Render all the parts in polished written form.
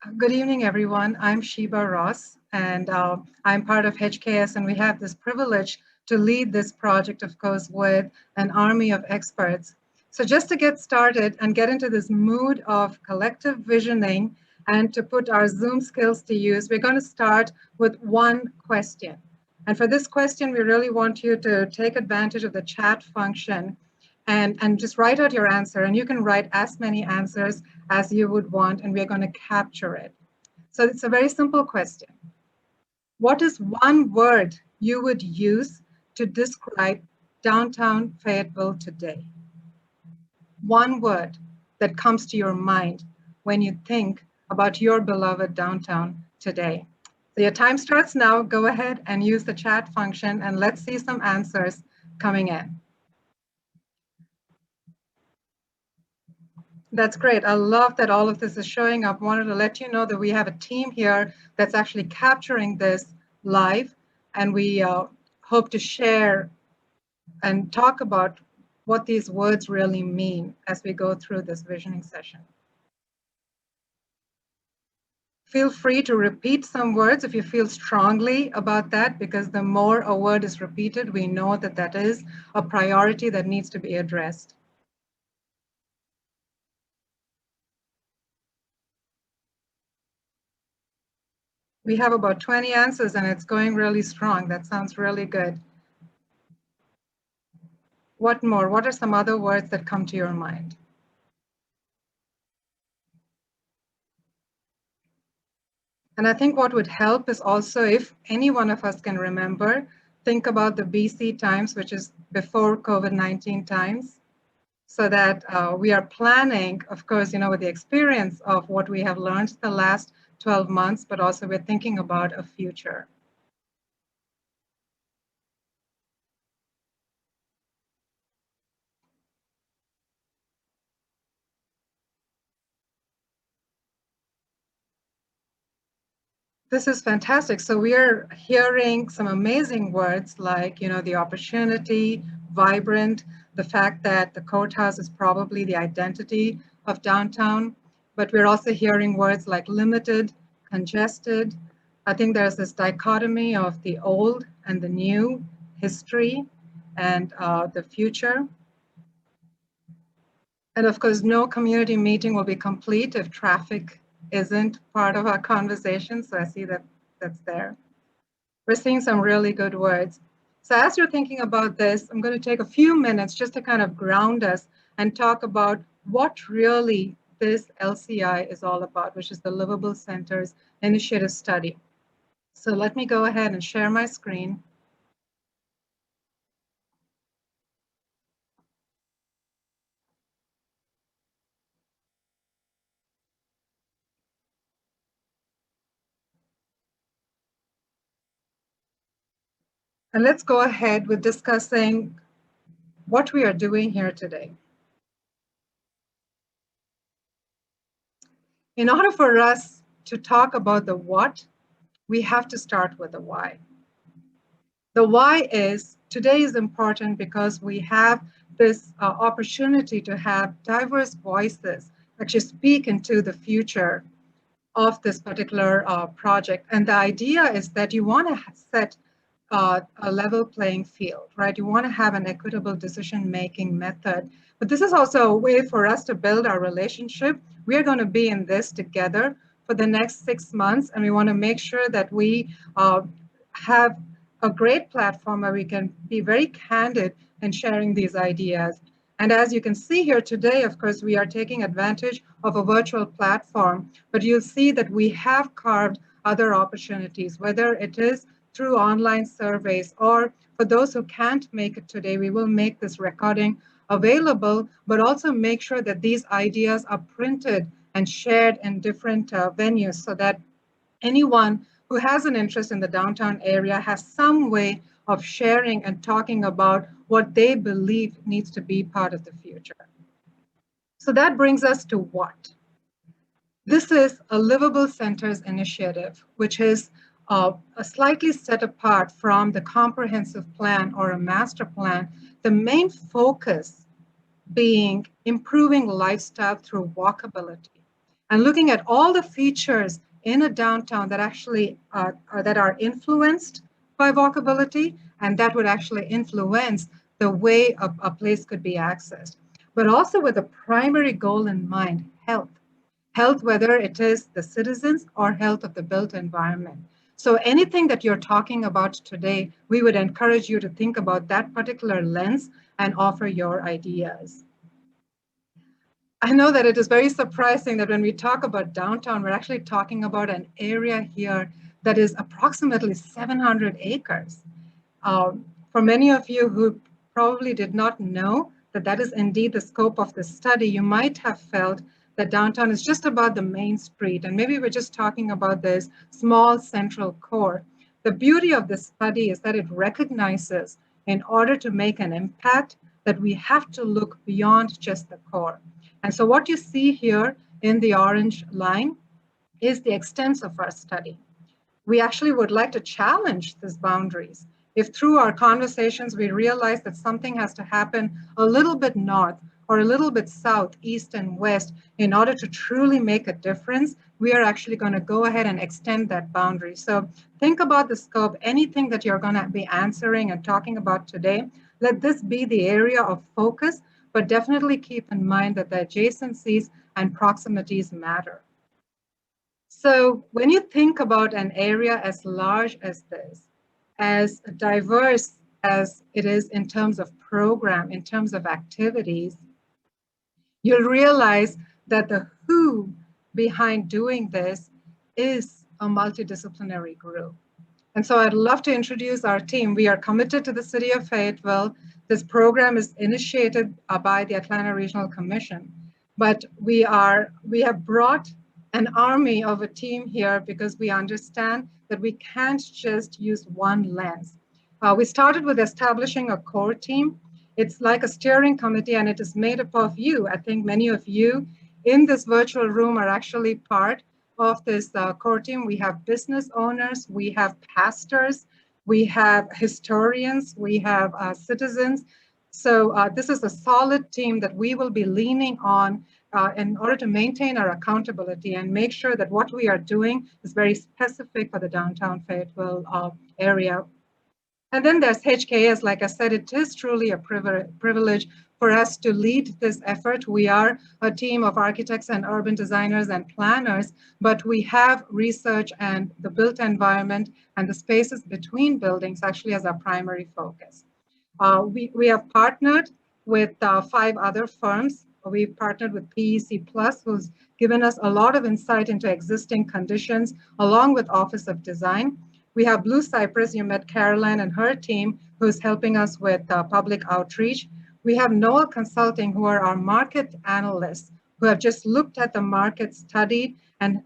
Good evening, everyone. I'm Sheba Ross, and I'm part of HKS, and we have this privilege to lead this project, of course, with an army of experts. So just to get started and get into this mood of collective visioning and to put our Zoom skills to use, we're going to start with one question. And for this question, we really want you to take advantage of the chat function and just write out your answer. And you can write as many answers as you would want, and we're going to capture it. So it's a very simple question. What is one word you would use to describe downtown Fayetteville today? One word that comes to your mind when you think about your beloved downtown today. So your time starts now. Go ahead and use the chat function, and let's see some answers coming in. That's great. I love that all of this is showing up. Wanted to let you know that we have a team here that's actually capturing this live, and we hope to share and talk about what these words really mean as we go through this visioning session. Feel free to repeat some words if you feel strongly about that, because the more a word is repeated, we know that that is a priority that needs to be addressed. We have about 20 answers and it's going really strong. That sounds really good. What more? What are some other words that come to your mind? And I think what would help is also if any one of us can remember, think about the BC times, which is before COVID-19 times, so that we are planning, of course, with the experience of what we have learned the last 12 months, but also we're thinking about a future. This is fantastic. So we are hearing some amazing words like, the opportunity, vibrant, the fact that the courthouse is probably the identity of downtown, but we're also hearing words like limited, congested. I think there's this dichotomy of the old and the new, history and the future. And of course, no community meeting will be complete if traffic isn't part of our conversation. So I see that that's there. We're seeing some really good words. So as you're thinking about this, I'm going to take a few minutes just to kind of ground us and talk about what really this LCI is all about, which is the Livable Centers Initiative Study. So let me go ahead and share my screen. And let's go ahead with discussing what we are doing here today. In order for us to talk about the what, we have to start with the why. The why is today is important because we have this opportunity to have diverse voices actually speak into the future of this particular project. And the idea is that you want to set a level playing field, right? You want to have an equitable decision-making method. But this is also a way for us to build our relationship. We are going to be in this together for the next 6 months, and we want to make sure that we have a great platform where we can be very candid in sharing these ideas. And as you can see here today, of course, we are taking advantage of a virtual platform, but you'll see that we have carved other opportunities, whether it is through online surveys or for those who can't make it today, we will make this recording available, but also make sure that these ideas are printed and shared in different venues so that anyone who has an interest in the downtown area has some way of sharing and talking about what they believe needs to be part of the future. So that brings us to what? This is a Livable Centers initiative, which is a slightly set apart from the comprehensive plan or a master plan, the main focus being improving lifestyle through walkability. and looking at all the features in a downtown that actually that are influenced by walkability, and that would actually influence the way a place could be accessed, but also with a primary goal in mind: health. Health, whether it is the citizens or health of the built environment. So anything that you're talking about today, we would encourage you to think about that particular lens and offer your ideas. I know that it is very surprising that when we talk about downtown, we're actually talking about an area here that is approximately 700 acres. For many of you who probably did not know that that is indeed the scope of the study, you might have felt that downtown is just about the main street, and maybe we're just talking about this small central core. The beauty of this study is that it recognizes, in order to make an impact, that we have to look beyond just the core. And so what you see here in the orange line is the extent of our study. We actually would like to challenge these boundaries. If through our conversations we realize that something has to happen a little bit north or a little bit south, east, and west in order to truly make a difference, we are actually going to go ahead and extend that boundary. So think about the scope. Anything that you're going to be answering and talking about today, let this be the area of focus, but definitely keep in mind that the adjacencies and proximities matter. So when you think about an area as large as this, as diverse as it is in terms of program, in terms of activities, you'll realize that the who behind doing this is a multidisciplinary group. And so I'd love to introduce our team. We are committed to the city of Fayetteville. This program is initiated by the Atlanta Regional Commission, but we have brought an army of a team here because we understand that we can't just use one lens. We started with establishing a core team. It's like a steering committee, and it is made up of you. I think many of you in this virtual room are actually part of this core team. We have business owners, we have pastors, we have historians, we have citizens. So this is a solid team that we will be leaning on in order to maintain our accountability and make sure that what we are doing is very specific for the downtown Fayetteville area. And then there's HKS. Like I said, it is truly a privilege for us to lead this effort. We are a team of architects and urban designers and planners, but we have research and the built environment and the spaces between buildings actually as our primary focus. We have partnered with 5 other firms. We've partnered with PEC Plus, who's given us a lot of insight into existing conditions, along with Office of Design. We have Blue Cypress. You met Caroline and her team, who's helping us with public outreach. We have Noelle Consulting, who are our market analysts, who have just looked at the market, studied, and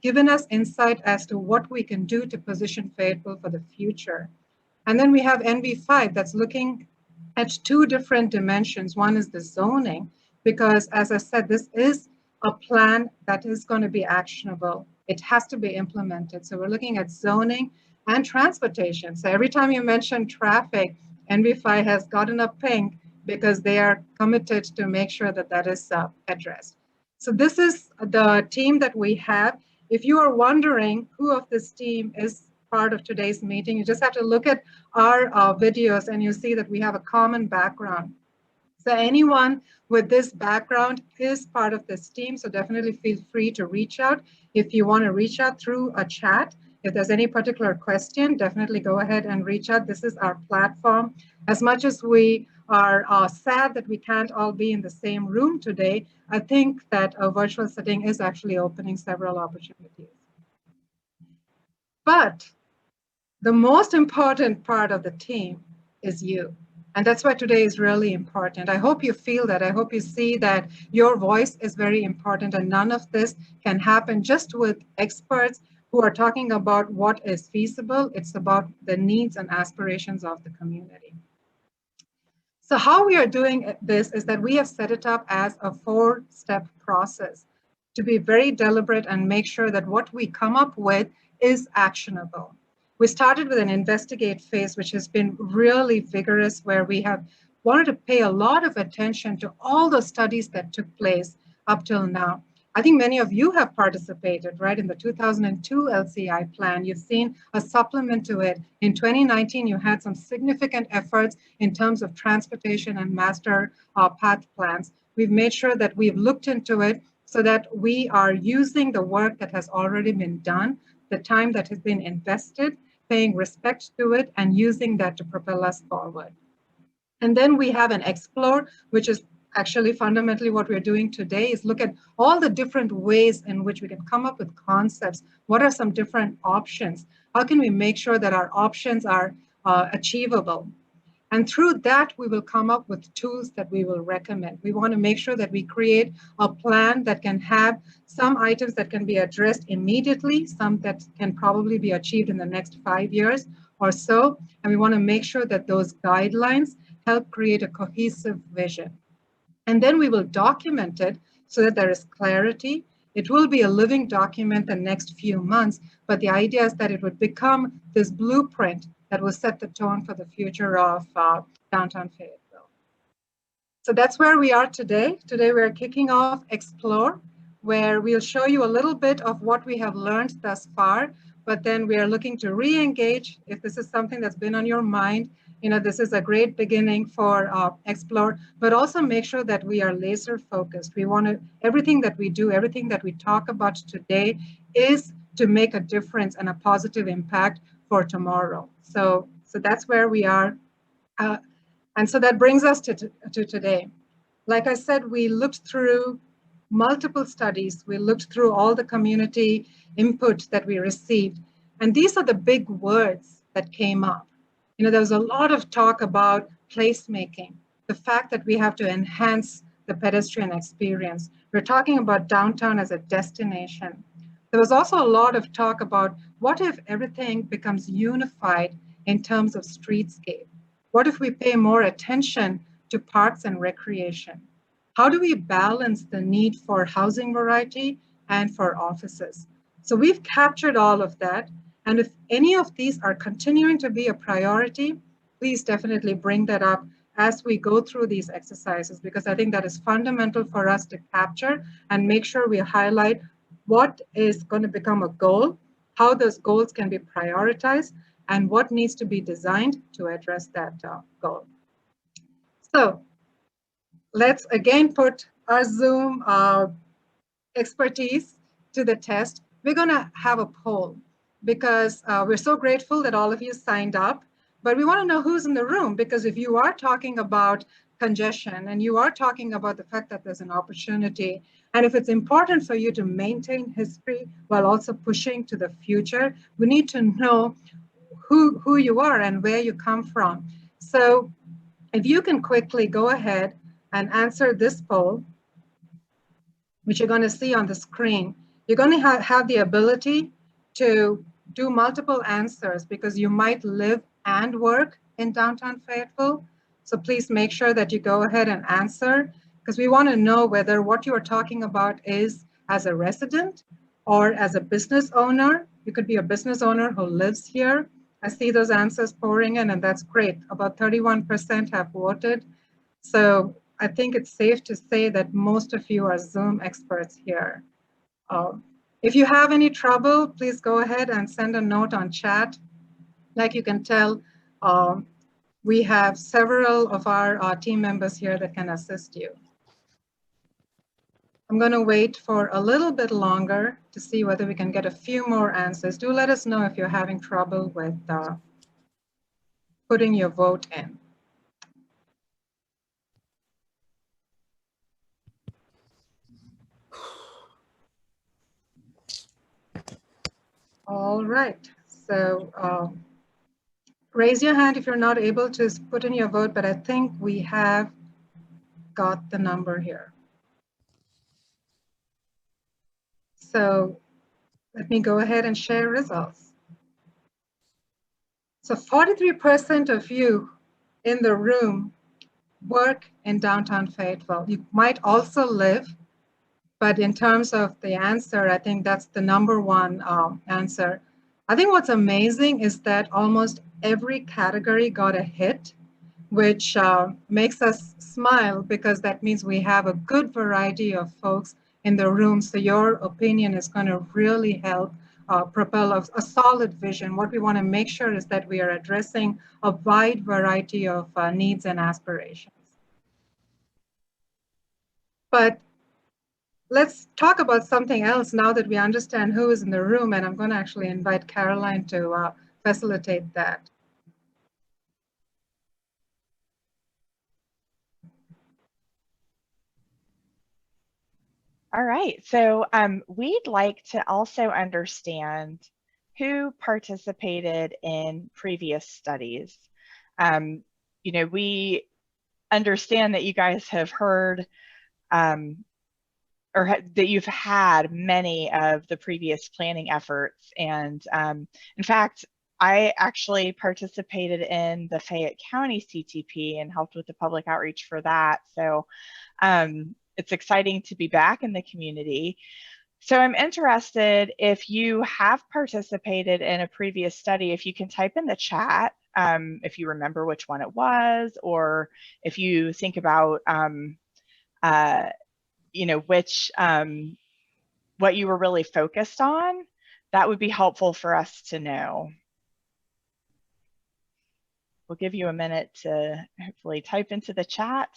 given us insight as to what we can do to position Fayetteville for the future. And then we have NV5 that's looking at 2 different dimensions. One is the zoning, because as I said, this is a plan that is going to be actionable. It has to be implemented. So we're looking at zoning and transportation. So every time you mention traffic, NV5 has gotten a ping because they are committed to make sure that that is addressed. So this is the team that we have. If you are wondering who of this team is part of today's meeting, you just have to look at our videos and you see that we have a common background. So anyone with this background is part of this team. So definitely feel free to reach out. If you want to reach out through a chat, if there's any particular question, definitely go ahead and reach out. This is our platform. As much as we are sad that we can't all be in the same room today, I think that a virtual setting is actually opening several opportunities. But the most important part of the team is you. And that's why today is really important. I hope you feel that. I hope you see that your voice is very important, and none of this can happen just with experts who are talking about what is feasible. It's about the needs and aspirations of the community. So how we are doing this is that we have set it up as a 4-step process to be very deliberate and make sure that what we come up with is actionable. We started with an investigate phase, which has been really vigorous, where we have wanted to pay a lot of attention to all the studies that took place up till now. I think many of you have participated, right, in the 2002 LCI plan. You've seen a supplement to it. In 2019, you had some significant efforts in terms of transportation and master path plans. We've made sure that we've looked into it so that we are using the work that has already been done, the time that has been invested, paying respect to it, and using that to propel us forward. And then we have an explore, which is actually fundamentally what we're doing today, is look at all the different ways in which we can come up with concepts. What are some different options? How can we make sure that our options are achievable? And through that, we will come up with tools that we will recommend. We want to make sure that we create a plan that can have some items that can be addressed immediately, some that can probably be achieved in the next 5 years or so. And we want to make sure that those guidelines help create a cohesive vision. And then we will document it so that there is clarity. It will be a living document the next few months, but the idea is that it would become this blueprint that will set the tone for the future of downtown Fayetteville. So that's where we are today. Today we're kicking off Explore, where we'll show you a little bit of what we have learned thus far, but then we are looking to re-engage if this is something that's been on your mind. You know, this is a great beginning for Explore, but also make sure that we are laser focused. We want to, everything that we do, everything that we talk about today is to make a difference and a positive impact for tomorrow. So that's where we are. And so that brings us to today. Like I said, we looked through multiple studies. We looked through all the community input that we received. And these are the big words that came up. You know, there was a lot of talk about placemaking, the fact that we have to enhance the pedestrian experience. We're talking about downtown as a destination. There was also a lot of talk about what if everything becomes unified in terms of streetscape? What if we pay more attention to parks and recreation? How do we balance the need for housing variety and for offices? So we've captured all of that. And if any of these are continuing to be a priority, please definitely bring that up as we go through these exercises, because I think that is fundamental for us to capture and make sure we highlight what is going to become a goal, how those goals can be prioritized, and what needs to be designed to address that goal. So let's again put our Zoom expertise to the test. We're going to have a poll because we're so grateful that all of you signed up, but we want to know who's in the room, because if you are talking about congestion and you are talking about the fact that there's an opportunity, and if it's important for you to maintain history while also pushing to the future, we need to know who you are and where you come from. So if you can quickly go ahead and answer this poll, which you're going to see on the screen, you're going to have the ability to do multiple answers because you might live and work in downtown Fayetteville. So please make sure that you go ahead and answer, because we want to know whether what you are talking about is as a resident or as a business owner. You could be a business owner who lives here. I see those answers pouring in, and that's great. About 31% have voted. So I think it's safe to say that most of you are Zoom experts here. If you have any trouble, please go ahead and send a note on chat. Like you can tell, we have several of our team members here that can assist you. I'm going to wait for a little bit longer to see whether we can get a few more answers. Do let us know if you're having trouble with putting your vote in. All right, so raise your hand if you're not able to put in your vote, but I think we have got the number here. So let me go ahead and share results. So 43% of you in the room work in downtown Fayetteville. You might also live, but in terms of the answer, I think that's the number one answer. I think what's amazing is that almost every category got a hit, which makes us smile, because that means we have a good variety of folks in the room. So your opinion is going to really help propel a solid vision. What we want to make sure is that we are addressing a wide variety of needs and aspirations. But let's talk about something else now that we understand who is in the room, and I'm going to actually invite Caroline to facilitate that. All right, so we'd like to also understand who participated in previous studies. You know, we understand that you guys have heard or that you've had many of the previous planning efforts. And in fact, I actually participated in the Fayette County CTP and helped with the public outreach for that. So it's exciting to be back in the community. So I'm interested if you have participated in a previous study, if you can type in the chat, if you remember which one it was, or if you think about, you know, which, what you were really focused on, that would be helpful for us to know. We'll give you a minute to hopefully type into the chat.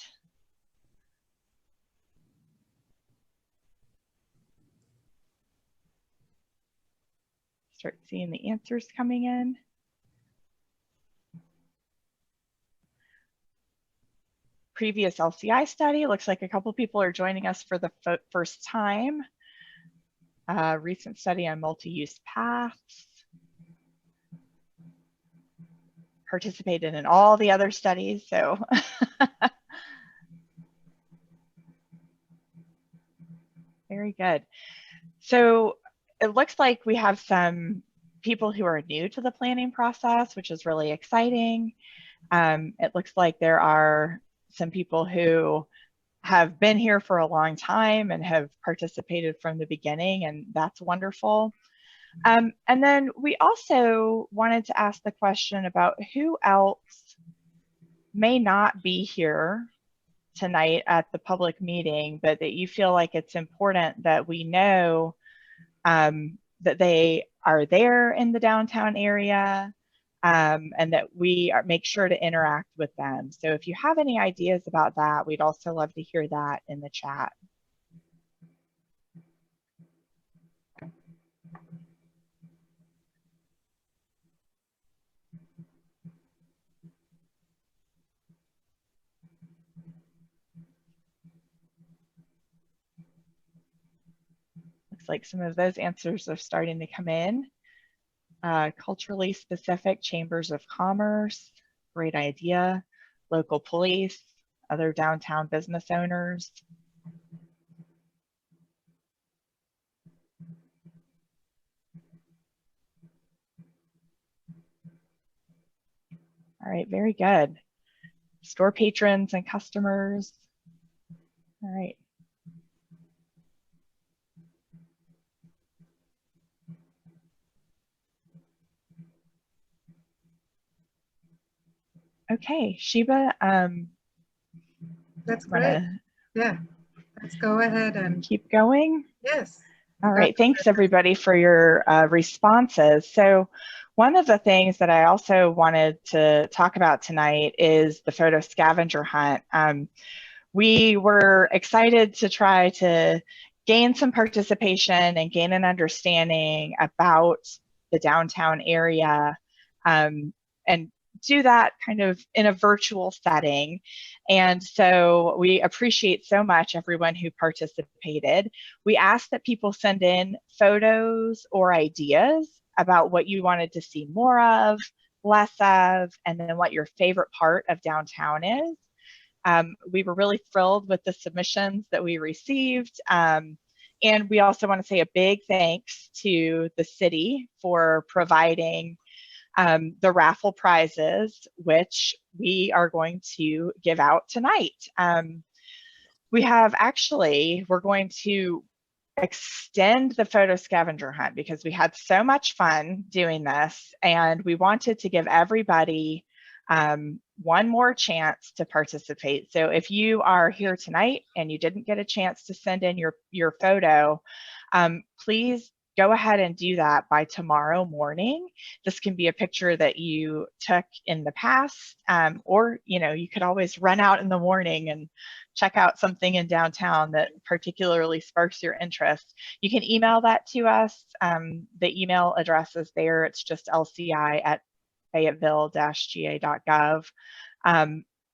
Start seeing the answers coming in. Previous LCI study, looks like a couple people are joining us for the first time. Recent study on multi-use paths. Participated in all the other studies, so. Very good. So it looks like we have some people who are new to the planning process, which is really exciting. It looks like there are some people who have been here for a long time and have participated from the beginning, and that's wonderful. And then we also wanted to ask the question about who else may not be here tonight at the public meeting, but that you feel like it's important that we know that they are there in the downtown area, and that we make sure to interact with them. So if you have any ideas about that, we'd also love to hear that in the chat. Looks like some of those answers are starting to come in. Culturally specific chambers of commerce, great idea. Local police, other downtown business owners. All right, very good. Store patrons and customers. All right. Okay, Sheba. That's great. Yeah, let's go ahead and keep going. Yes. All right, thanks everybody for your responses. So one of the things that I also wanted to talk about tonight is the photo scavenger hunt. We were excited to try to gain some participation and gain an understanding about the downtown area, and do that kind of in a virtual setting. And so we appreciate so much everyone who participated. We asked that people send in photos or ideas about what you wanted to see more of, less of, and then what your favorite part of downtown is. We were really thrilled with the submissions that we received. And we also want to say a big thanks to the city for providing the raffle prizes, which we are going to give out tonight. We have actually, we're going to extend the photo scavenger hunt because we had so much fun doing this, and we wanted to give everybody one more chance to participate. So if you are here tonight and you didn't get a chance to send in your photo, please go ahead and do that by tomorrow morning. This can be a picture that you took in the past, or you could always run out in the morning and check out something in downtown that particularly sparks your interest. You can email that to us. The email address is there. It's just lci@fayetteville-ga.gov.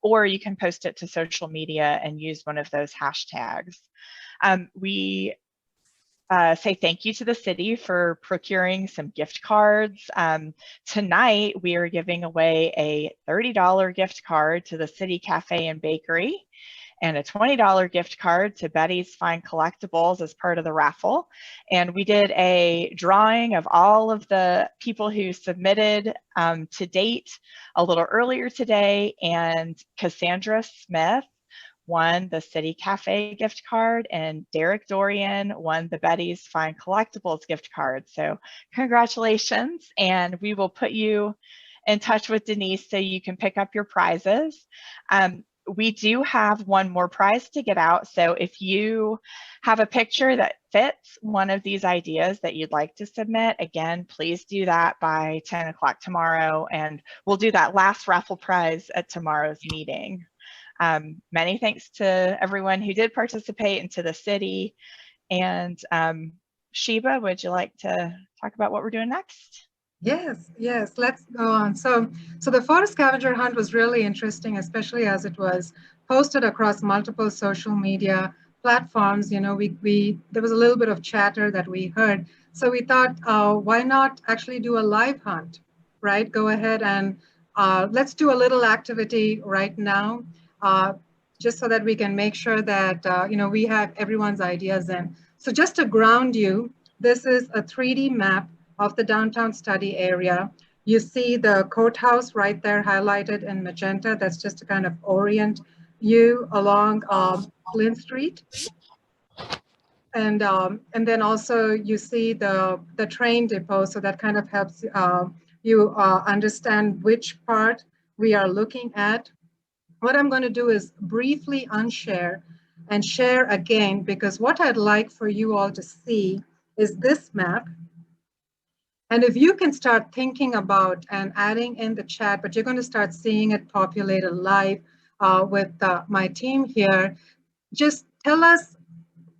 Or you can post it to social media and use one of those hashtags. We say thank you to the city for procuring some gift cards. Tonight, we are giving away a $30 gift card to the City Cafe and Bakery and a $20 gift card to Betty's Fine Collectibles as part of the raffle. And we did a drawing of all of the people who submitted to date a little earlier today, and Cassandra Smith won the City Cafe gift card, and Derek Dorian won the Betty's Fine Collectibles gift card. So congratulations, and we will put you in touch with Denise so you can pick up your prizes. We do have one more prize to get out. So if you have a picture that fits one of these ideas that you'd like to submit, again, please do that by 10 o'clock tomorrow, and we'll do that last raffle prize at tomorrow's meeting. Many thanks to everyone who did participate and to the city. And Sheba, would you like to talk about what we're doing next? Yes, let's go on. So the photo scavenger hunt was really interesting, especially as it was posted across multiple social media platforms. There was a little bit of chatter that we heard. So we thought, why not actually do a live hunt, right? Go ahead and let's do a little activity right now, just so that we can make sure that, we have everyone's ideas in. So just to ground you, this is a 3D map of the downtown study area. You see the courthouse right there highlighted in magenta. That's just to kind of orient you along Flynn Street. And then also you see the train depot, so that kind of helps you understand which part we are looking at. What I'm going to do is briefly unshare and share again, because what I'd like for you all to see is this map. And if you can start thinking about and adding in the chat, but you're going to start seeing it populated live with my team here, just tell us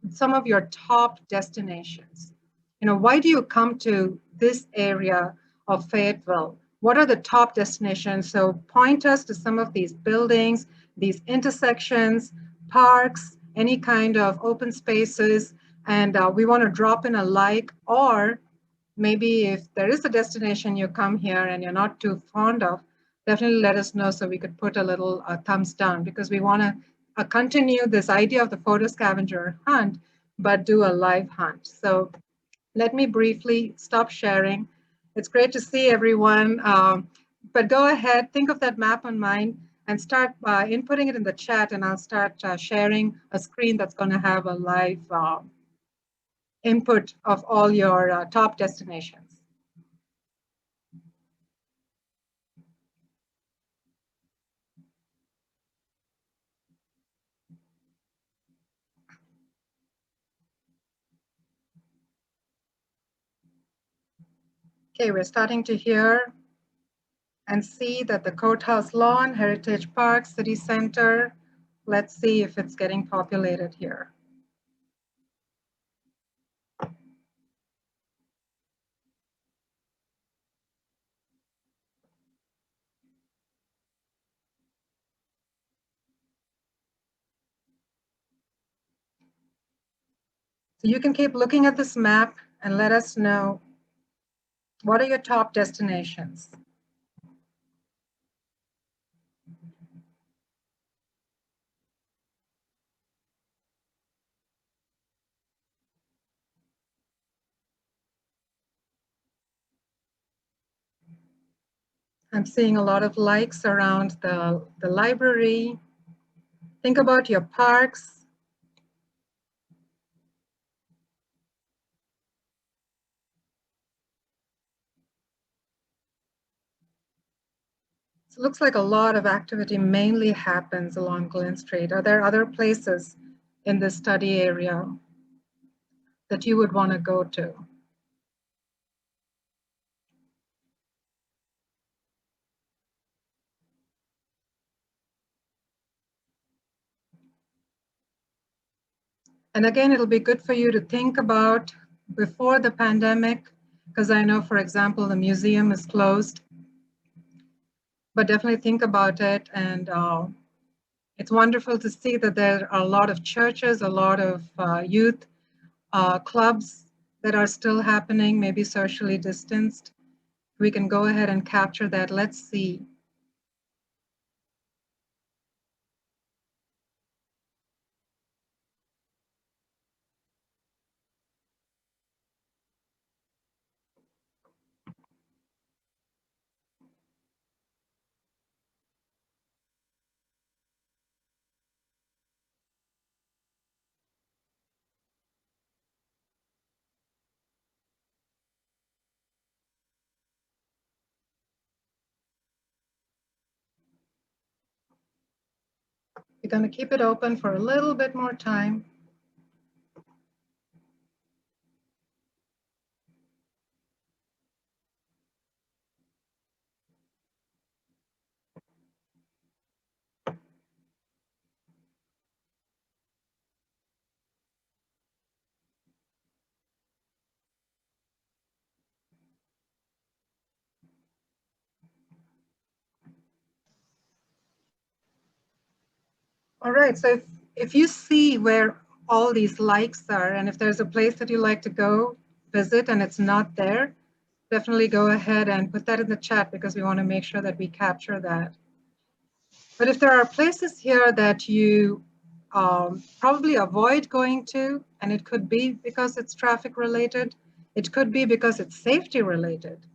some of your top destinations. Why do you come to this area of Fayetteville? What are the top destinations? So point us to some of these buildings, these intersections, parks, any kind of open spaces, and we want to drop in a like, or maybe if there is a destination you come here and you're not too fond of, definitely let us know so we could put a little thumbs down, because we want to continue this idea of the photo scavenger hunt, but do a live hunt. So let me briefly stop sharing. It's great to see everyone, but go ahead, think of that map on mind and start inputting it in the chat, and I'll start sharing a screen that's going to have a live input of all your top destinations. Okay, we're starting to hear and see that the Courthouse Lawn, Heritage Park, City Center. Let's see if it's getting populated here. So you can keep looking at this map and let us know, what are your top destinations? I'm seeing a lot of likes around the library. Think about your parks. So it looks like a lot of activity mainly happens along Glen Street. Are there other places in the study area that you would want to go to? And again, it'll be good for you to think about before the pandemic, because I know, for example, the museum is closed, but definitely think about it. And it's wonderful to see that there are a lot of churches, a lot of youth clubs that are still happening, maybe socially distanced. We can go ahead and capture that. Let's see. We're going to keep it open for a little bit more time. All right, so if you see where all these likes are, and if there's a place that you like to go visit and it's not there, definitely go ahead and put that in the chat, because we want to make sure that we capture that. But if there are places here that you probably avoid going to, and it could be because it's traffic related, it could be because it's safety related,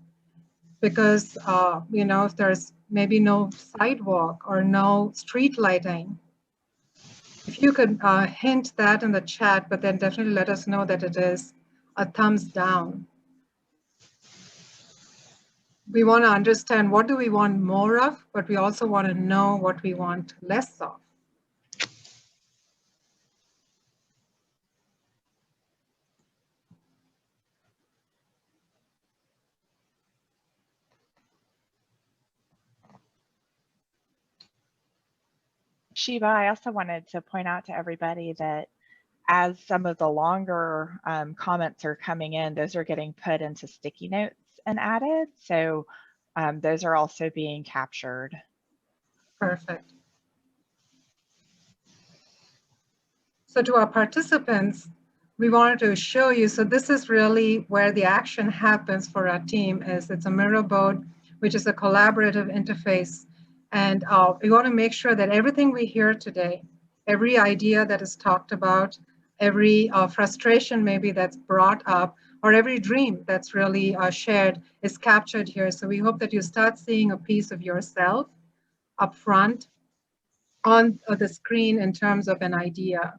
because you know, if there's maybe no sidewalk or no street lighting, if you could hint that in the chat, but then definitely let us know that it is a thumbs down. We want to understand what do we want more of, but we also want to know what we want less of. Shiva, I also wanted to point out to everybody that as some of the longer comments are coming in, those are getting put into sticky notes and added. So those are also being captured. Perfect. So to our participants, we wanted to show you, so this is really where the action happens for our team. It's a Miro board, which is a collaborative interface. And we want to make sure that everything we hear today, every idea that is talked about, every frustration maybe that's brought up, or every dream that's really shared is captured here. So we hope that you start seeing a piece of yourself up front on the screen in terms of an idea.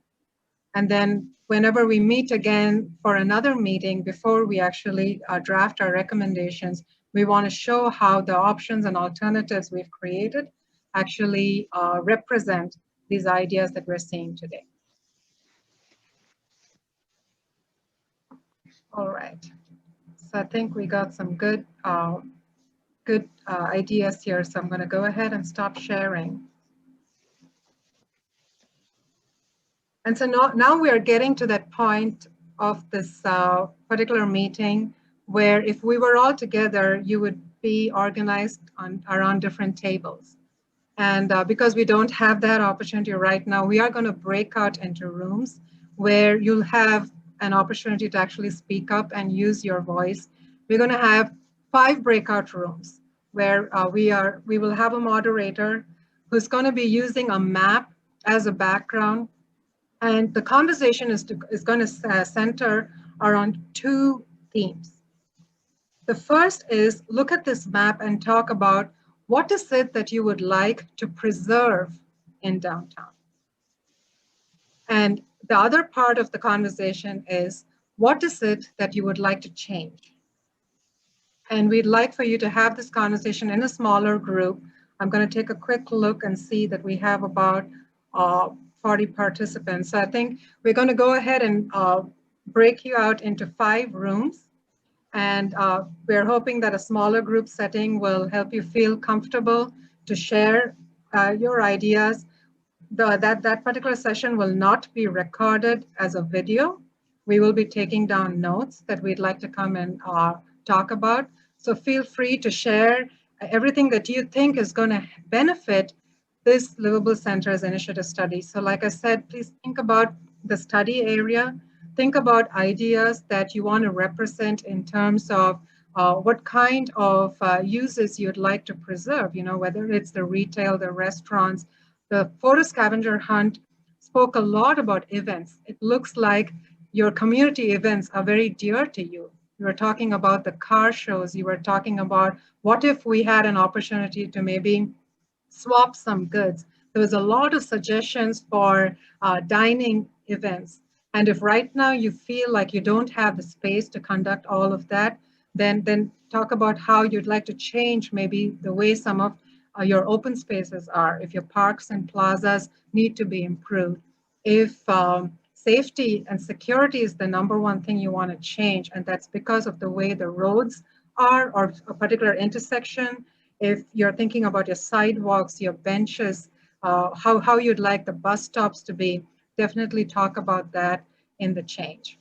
And then whenever we meet again for another meeting, before we actually draft our recommendations, we want to show how the options and alternatives we've created actually represent these ideas that we're seeing today. All right. So I think we got some good ideas here. So I'm going to go ahead and stop sharing. And so now we are getting to that point of this particular meeting where if we were all together, you would be organized around different tables. And because we don't have that opportunity right now, we are going to break out into rooms where you'll have an opportunity to actually speak up and use your voice. We're going to have 5 breakout rooms where we will have a moderator who's going to be using a map as a background. And the conversation is going to center around 2 themes. The first is look at this map and talk about what is it that you would like to preserve in downtown. And the other part of the conversation is what is it that you would like to change? And we'd like for you to have this conversation in a smaller group I'm going to take a quick look and see that we have about 40 participants. So I think we're going to go ahead and break you out into 5 rooms. And we're hoping that a smaller group setting will help you feel comfortable to share your ideas. That particular session will not be recorded as a video. We will be taking down notes that we'd like to come and talk about. So feel free to share everything that you think is going to benefit this Livable Center's initiative study. So like I said, please think about the study area. Think about ideas that you want to represent in terms of what kind of uses you'd like to preserve, whether it's the retail, the restaurants. The photo scavenger hunt spoke a lot about events. It looks like your community events are very dear to you. You were talking about the car shows. You were talking about what if we had an opportunity to maybe swap some goods. There was a lot of suggestions for dining events. And if right now you feel like you don't have the space to conduct all of that, then talk about how you'd like to change maybe the way some of your open spaces are, if your parks and plazas need to be improved. If safety and security is the #1 thing you want to change, and that's because of the way the roads are or a particular intersection. If you're thinking about your sidewalks, your benches, how you'd like the bus stops to be, definitely talk about that in the change.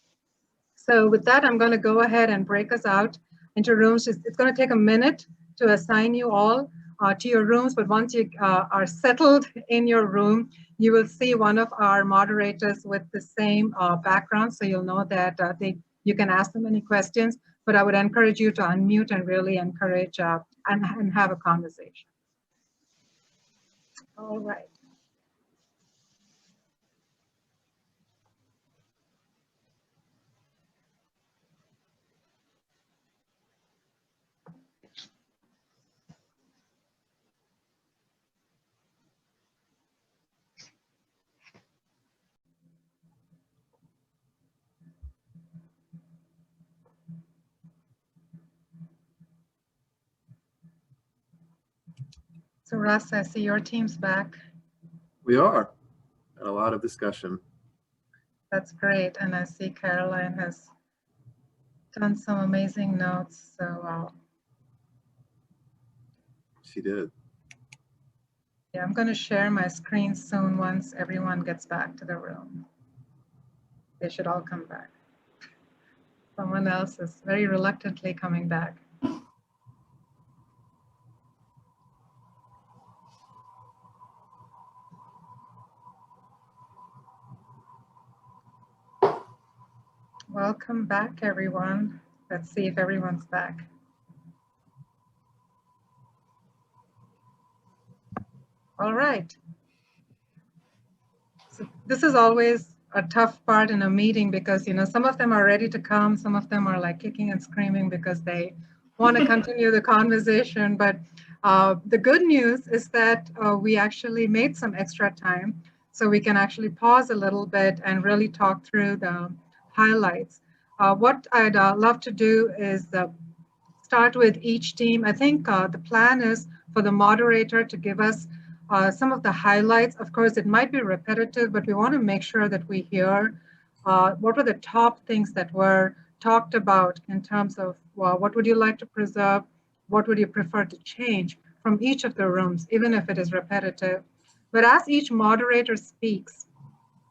So with that, I'm going to go ahead and break us out into rooms. It's going to take a minute to assign you all to your rooms, but once you are settled in your room, you will see one of our moderators with the same background, so you'll know that you can ask them any questions, but I would encourage you to unmute and really encourage and have a conversation. All right. So Russ, I see your team's back. We are. And a lot of discussion. That's great. And I see Caroline has done some amazing notes. So She did. yeah, I'm going to share my screen soon once everyone gets back to the room. They should all come back. Someone else is very reluctantly coming back. Welcome back, everyone. Let's see if everyone's back. All right. So this is always a tough part in a meeting because, some of them are ready to come. Some of them are like kicking and screaming because they want to continue the conversation. But the good news is that we actually made some extra time so we can actually pause a little bit and really talk through the highlights. What I'd love to do is start with each team. I think the plan is for the moderator to give us some of the highlights. Of course, it might be repetitive, but we want to make sure that we hear what were the top things that were talked about in terms of what would you like to preserve, what would you prefer to change from each of the rooms, even if it is repetitive. But as each moderator speaks,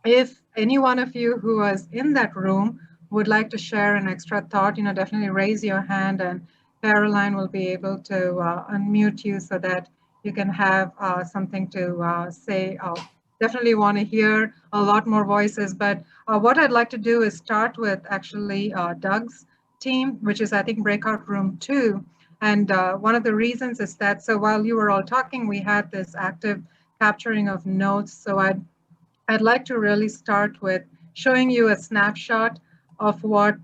if any one of you who was in that room would like to share an extra thought, definitely raise your hand and Caroline will be able to unmute you so that you can have something to say. Definitely want to hear a lot more voices, but what I'd like to do is start with actually Doug's team, which is I think breakout room 2. And one of the reasons is that, so while you were all talking, we had this active capturing of notes. So I'd like to really start with showing you a snapshot of what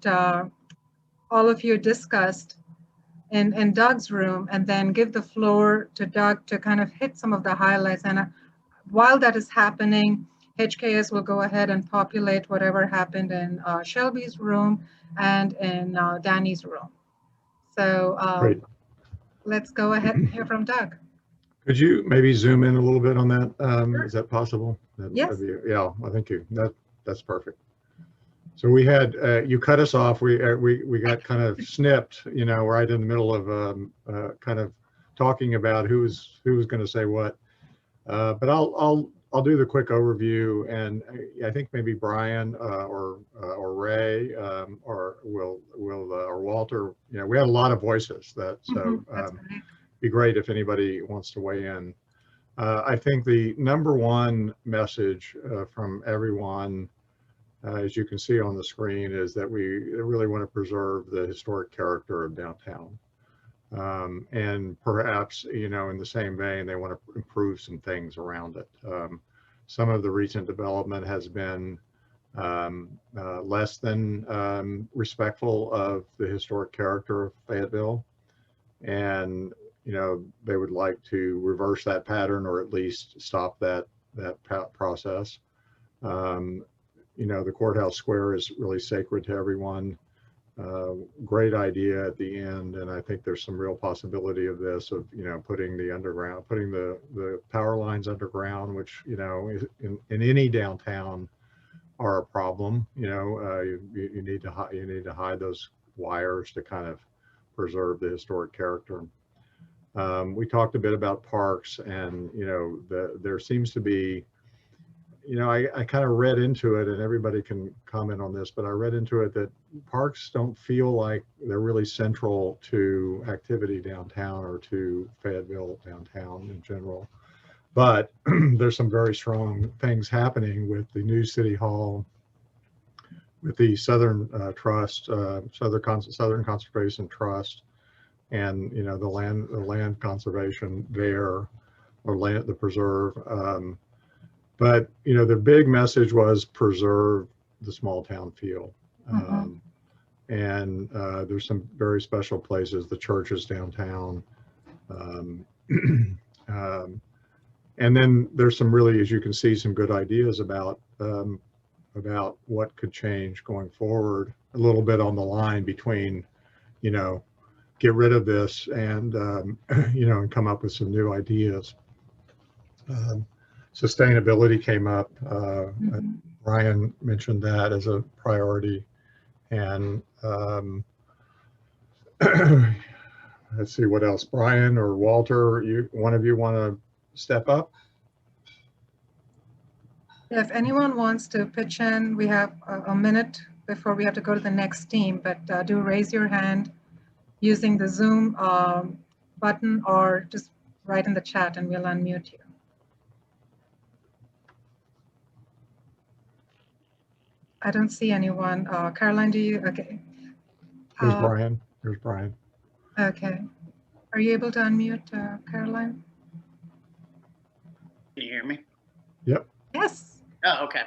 all of you discussed in Doug's room, and then give the floor to Doug to kind of hit some of the highlights. And while that is happening, HKS will go ahead and populate whatever happened in Shelby's room and in Danny's room. So let's go ahead and hear from Doug. Could you maybe zoom in a little bit on that? Sure. Is that possible? Yes. Yeah, I think that's perfect. So we had you cut us off. We got kind of snipped, right in the middle of kind of talking about who was going to say what. But I'll do the quick overview, and I think maybe Brian or Ray or or Walter. We had a lot of voices that so. Be great if anybody wants to weigh in. I think the number one message from everyone, as you can see on the screen, is that we really want to preserve the historic character of downtown. And perhaps, in the same vein, they want to improve some things around it. Some of the recent development has been less than respectful of the historic character of Fayetteville. And they would like to reverse that pattern, or at least stop that process. The courthouse square is really sacred to everyone. Great idea at the end, and I think there's some real possibility of this, of putting the power lines underground, which in any downtown are a problem. You need to hide those wires to kind of preserve the historic character. We talked a bit about parks, and there seems to be, I kind of read into it, and everybody can comment on this, but I read into it that parks don't feel like they're really central to activity downtown or to Fayetteville downtown in general. But there's some very strong things happening with the new City Hall, with the Southern Trust, Southern Conservation Trust, and the land conservation there, or the preserve. But the big message was preserve the small town feel. And there's some very special places, the churches downtown. And then there's some really, as you can see, some good ideas about what could change going forward, a little bit on the line between, get rid of this and, and come up with some new ideas. Sustainability came up. Brian mentioned that as a priority. And let's see what else. Brian or Walter, one of you want to step up? If anyone wants to pitch in, we have a minute before we have to go to the next team, but do raise your hand using the Zoom button, or just write in the chat and we'll unmute you. I don't see anyone. Caroline, do you? Okay. Here's Brian. Here's Brian. Okay. Are you able to unmute, Caroline? Can you hear me? Yep. Yes. Oh, okay.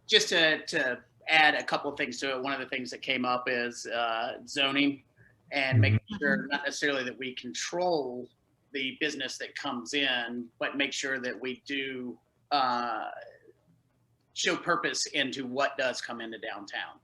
Just to add a couple of things to it, one of the things that came up is zoning, and making sure not necessarily that we control the business that comes in, but make sure that we do show purpose into what does come into downtown.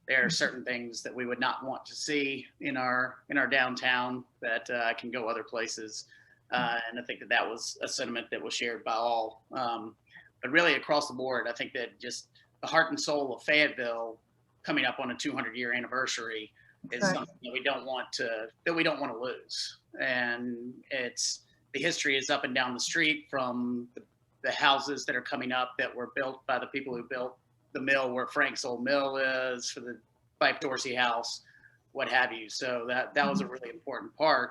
There are certain things that we would not want to see in our downtown that can go other places. And I think that was a sentiment that was shared by all. But really across the board, I think that just the heart and soul of Fayetteville coming up on a 200-year anniversary is something that we don't want to lose. And the history is up and down the street from the houses that are coming up that were built by the people who built the mill where Frank's old mill is, for the Fife Dorsey house, what have you. So that was a really important part,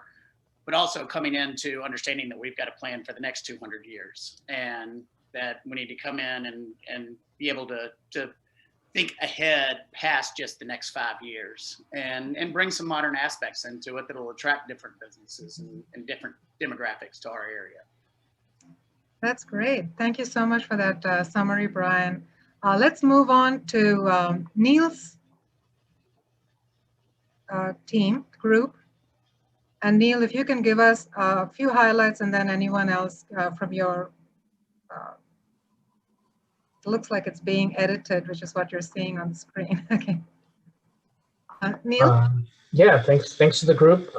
but also coming into understanding that we've got a plan for the next 200 years, and that we need to come in and be able to think ahead past just the next 5 years, and bring some modern aspects into it that'll attract different businesses and different demographics to our area. That's great. Thank you so much for that summary, Brian. Let's move on to Neil's team group. And Neil, if you can give us a few highlights, and then anyone else from your, it looks like it's being edited, which is what you're seeing on the screen. Okay. Neil? Yeah, thanks to the group.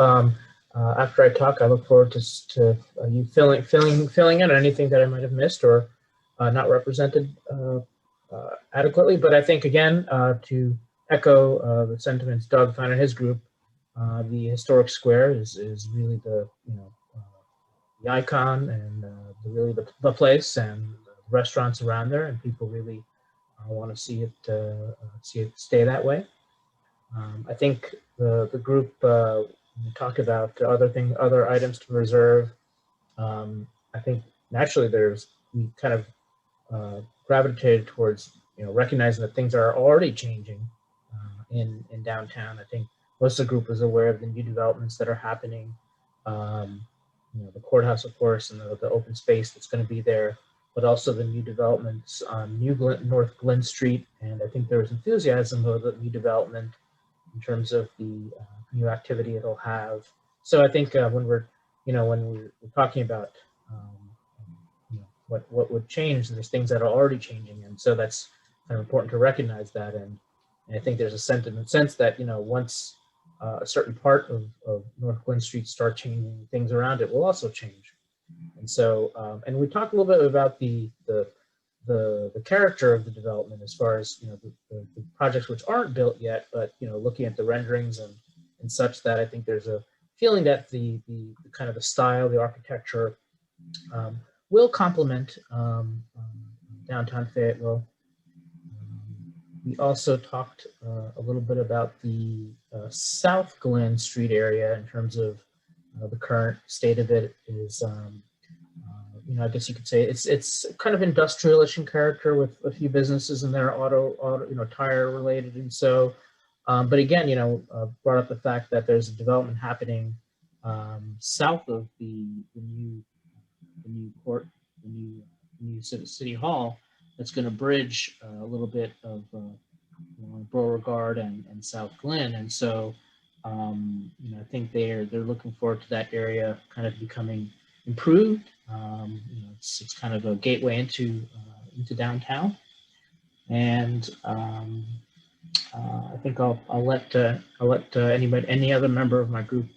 after I talk, I look forward to you filling in on anything that I might have missed or not represented adequately. But I think, again, to echo the sentiments Doug found in his group, the historic square is really the the icon and really the place and the restaurants around there, and people really want to see it stay that way. I think the group talked about other items to reserve. I think naturally we kind of gravitated towards recognizing that things are already changing in downtown. I think most of the group is aware of the new developments that are happening. The courthouse, of course, and the open space that's going to be there, but also the new developments on North Glen Street. And I think there was enthusiasm of the new development in terms of the new activity it'll have. So I think when we're talking about what would change, there's things that are already changing, and so that's kind of important to recognize that. And I think there's a sense that once a certain part of North Glen Street start changing, things around it will also change. And so, and we talked a little bit about the character of the development as far as the projects which aren't built yet, but looking at the renderings and such, that I think there's a feeling that the kind of the style, the architecture will complement downtown Fayetteville. We also talked a little bit about the South Glen Street area in terms of the current state of it is, I guess you could say it's kind of industrialish in character with a few businesses in there, auto tire related, and so. But again, brought up the fact that there's a development happening south of the new court, the new city hall, that's going to bridge a little bit of Beauregard and South Glen, and so I think they're looking forward to that area kind of becoming improved. It's kind of a gateway into downtown, and I think I'll let any other member of my group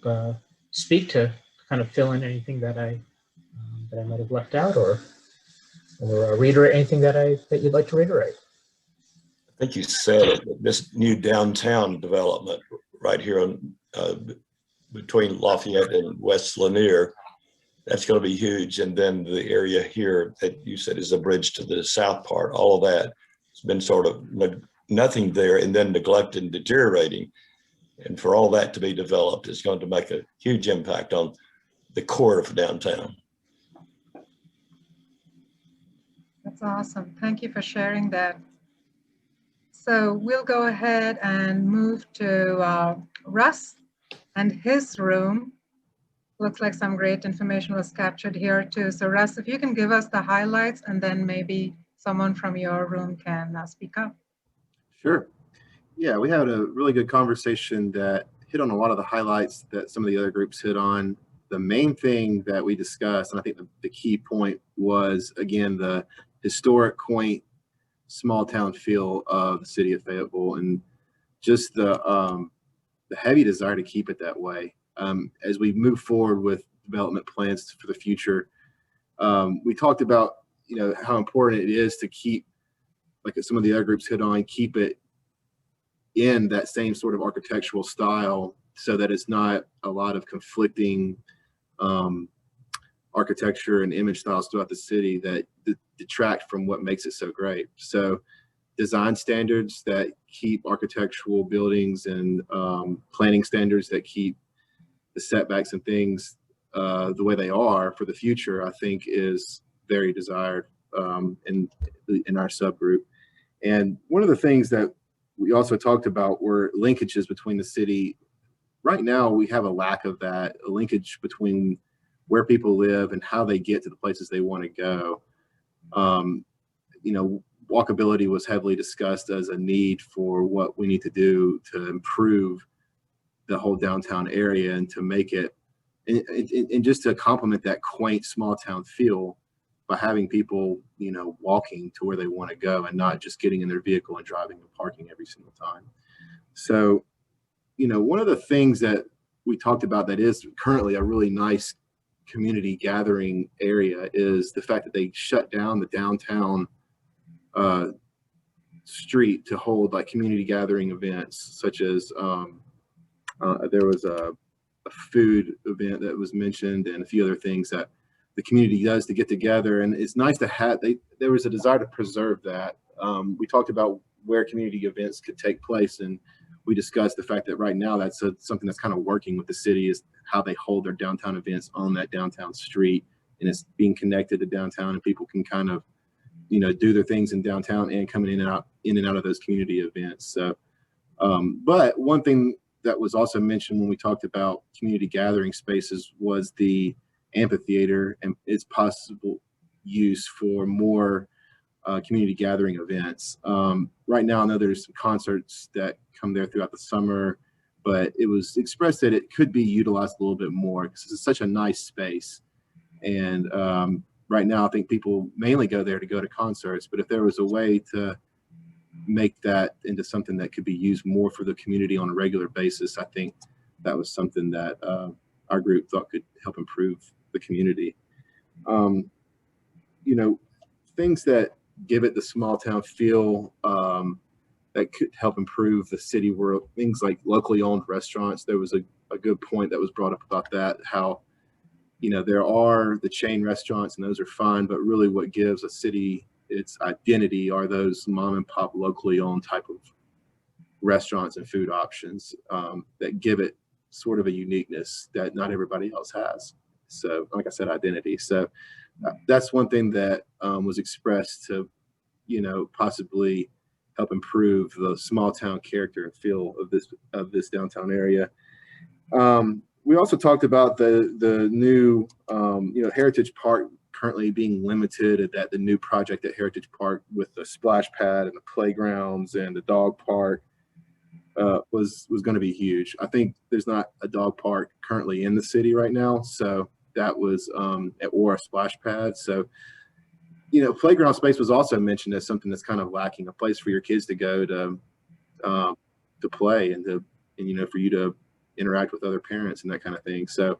speak to kind of fill in anything that I might have left out, or reiterate anything that you'd like to reiterate. I think you said it, this new downtown development right here on between Lafayette and West Lanier, that's going to be huge. And then the area here that you said is a bridge to the south part, all of that has been sort of nothing there, and then neglected and deteriorating. And for all that to be developed is going to make a huge impact on the core of downtown. That's awesome. Thank you for sharing that. So we'll go ahead and move to Russ and his room. Looks like some great information was captured here too. So Russ, if you can give us the highlights, and then maybe someone from your room can speak up. Sure. Yeah, we had a really good conversation that hit on a lot of the highlights that some of the other groups hit on. The main thing that we discussed, and I think the key point was, again, the historic, quaint, small town feel of the city of Fayetteville, and just the heavy desire to keep it that way. As we move forward with development plans for the future, we talked about how important it is to keep, like some of the other groups hit on, keep it in that same sort of architectural style, so that it's not a lot of conflicting architecture and image styles throughout the city that detract from what makes it so great. So design standards that keep architectural buildings and planning standards that keep the setbacks and things the way they are for the future, I think is very desired in our subgroup. And one of the things that we also talked about were linkages between the city. Right now, we have a lack of that, a linkage between where people live and how they get to the places they want to go. Walkability was heavily discussed as a need for what we need to do to improve the whole downtown area and to make it, and just to complement that quaint small town feel by having people, walking to where they want to go and not just getting in their vehicle and driving and parking every single time. So, one of the things that we talked about that is currently a really nice community gathering area is the fact that they shut down the downtown street to hold like community gathering events, such as there was a food event that was mentioned and a few other things that the community does to get together. And it's nice to have, there was a desire to preserve that. We talked about where community events could take place, and we discussed the fact that right now that's something that's kind of working with the city, is how they hold their downtown events on that downtown street, and it's being connected to downtown, and people can kind of, you know, do their things in downtown and coming in and out of those community events. So, but one thing that was also mentioned when we talked about community gathering spaces was the amphitheater and its possible use for more community gathering events. Right now, I know there's some concerts that come there throughout the summer, but it was expressed that it could be utilized a little bit more because it's such a nice space. And right now, I think people mainly go there to go to concerts, but if there was a way to make that into something that could be used more for the community on a regular basis, I think that was something that our group thought could help improve the community. You know, things that give it the small town feel that could help improve the city world, things like locally owned restaurants. There was a good point that was brought up about that, how, you know, there are the chain restaurants and those are fine, but really what gives a city its identity are those mom and pop locally owned type of restaurants and food options that give it sort of a uniqueness that not everybody else has. So like I said, identity. So that's one thing that was expressed to, you know, possibly help improve the small town character and feel of this downtown area. We also talked about the new, you know, Heritage Park currently being limited, at that the new project at Heritage Park with the splash pad and the playgrounds and the dog park was going to be huge. I think there's not a dog park currently in the city right now, so that was or a splash pad. So, you know, playground space was also mentioned as something that's kind of lacking, a place for your kids to go to play and you know, for you to interact with other parents and that kind of thing. So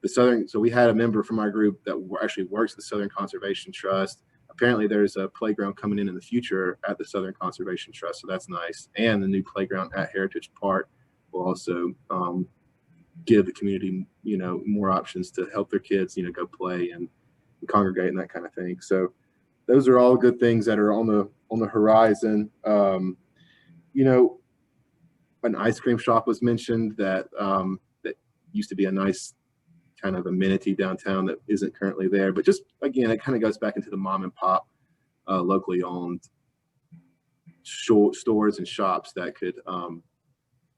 so we had a member from our group that actually works at the Southern Conservation Trust. Apparently there's a playground coming in the future at the Southern Conservation Trust, so that's nice. And the new playground at Heritage Park will also give the community, you know, more options to help their kids, you know, go play and congregate and that kind of thing. So those are all good things that are on the horizon. You know, an ice cream shop was mentioned that that used to be a nice kind of amenity downtown that isn't currently there. But just again, it kind of goes back into the mom and pop locally owned stores and shops that could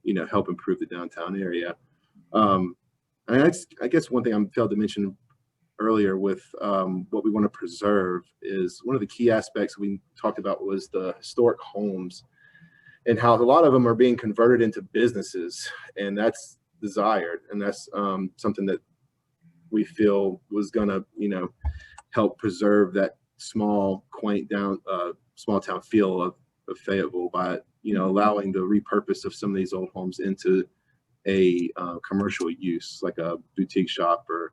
you know, help improve the downtown area. And I guess one thing I failed to mention earlier with what we want to preserve is one of the key aspects we talked about was the historic homes and how a lot of them are being converted into businesses, and that's desired, and that's something that we feel was gonna, you know, help preserve that small, quaint small town feel of Fayetteville by, you know, allowing the repurpose of some of these old homes into a commercial use, like a boutique shop or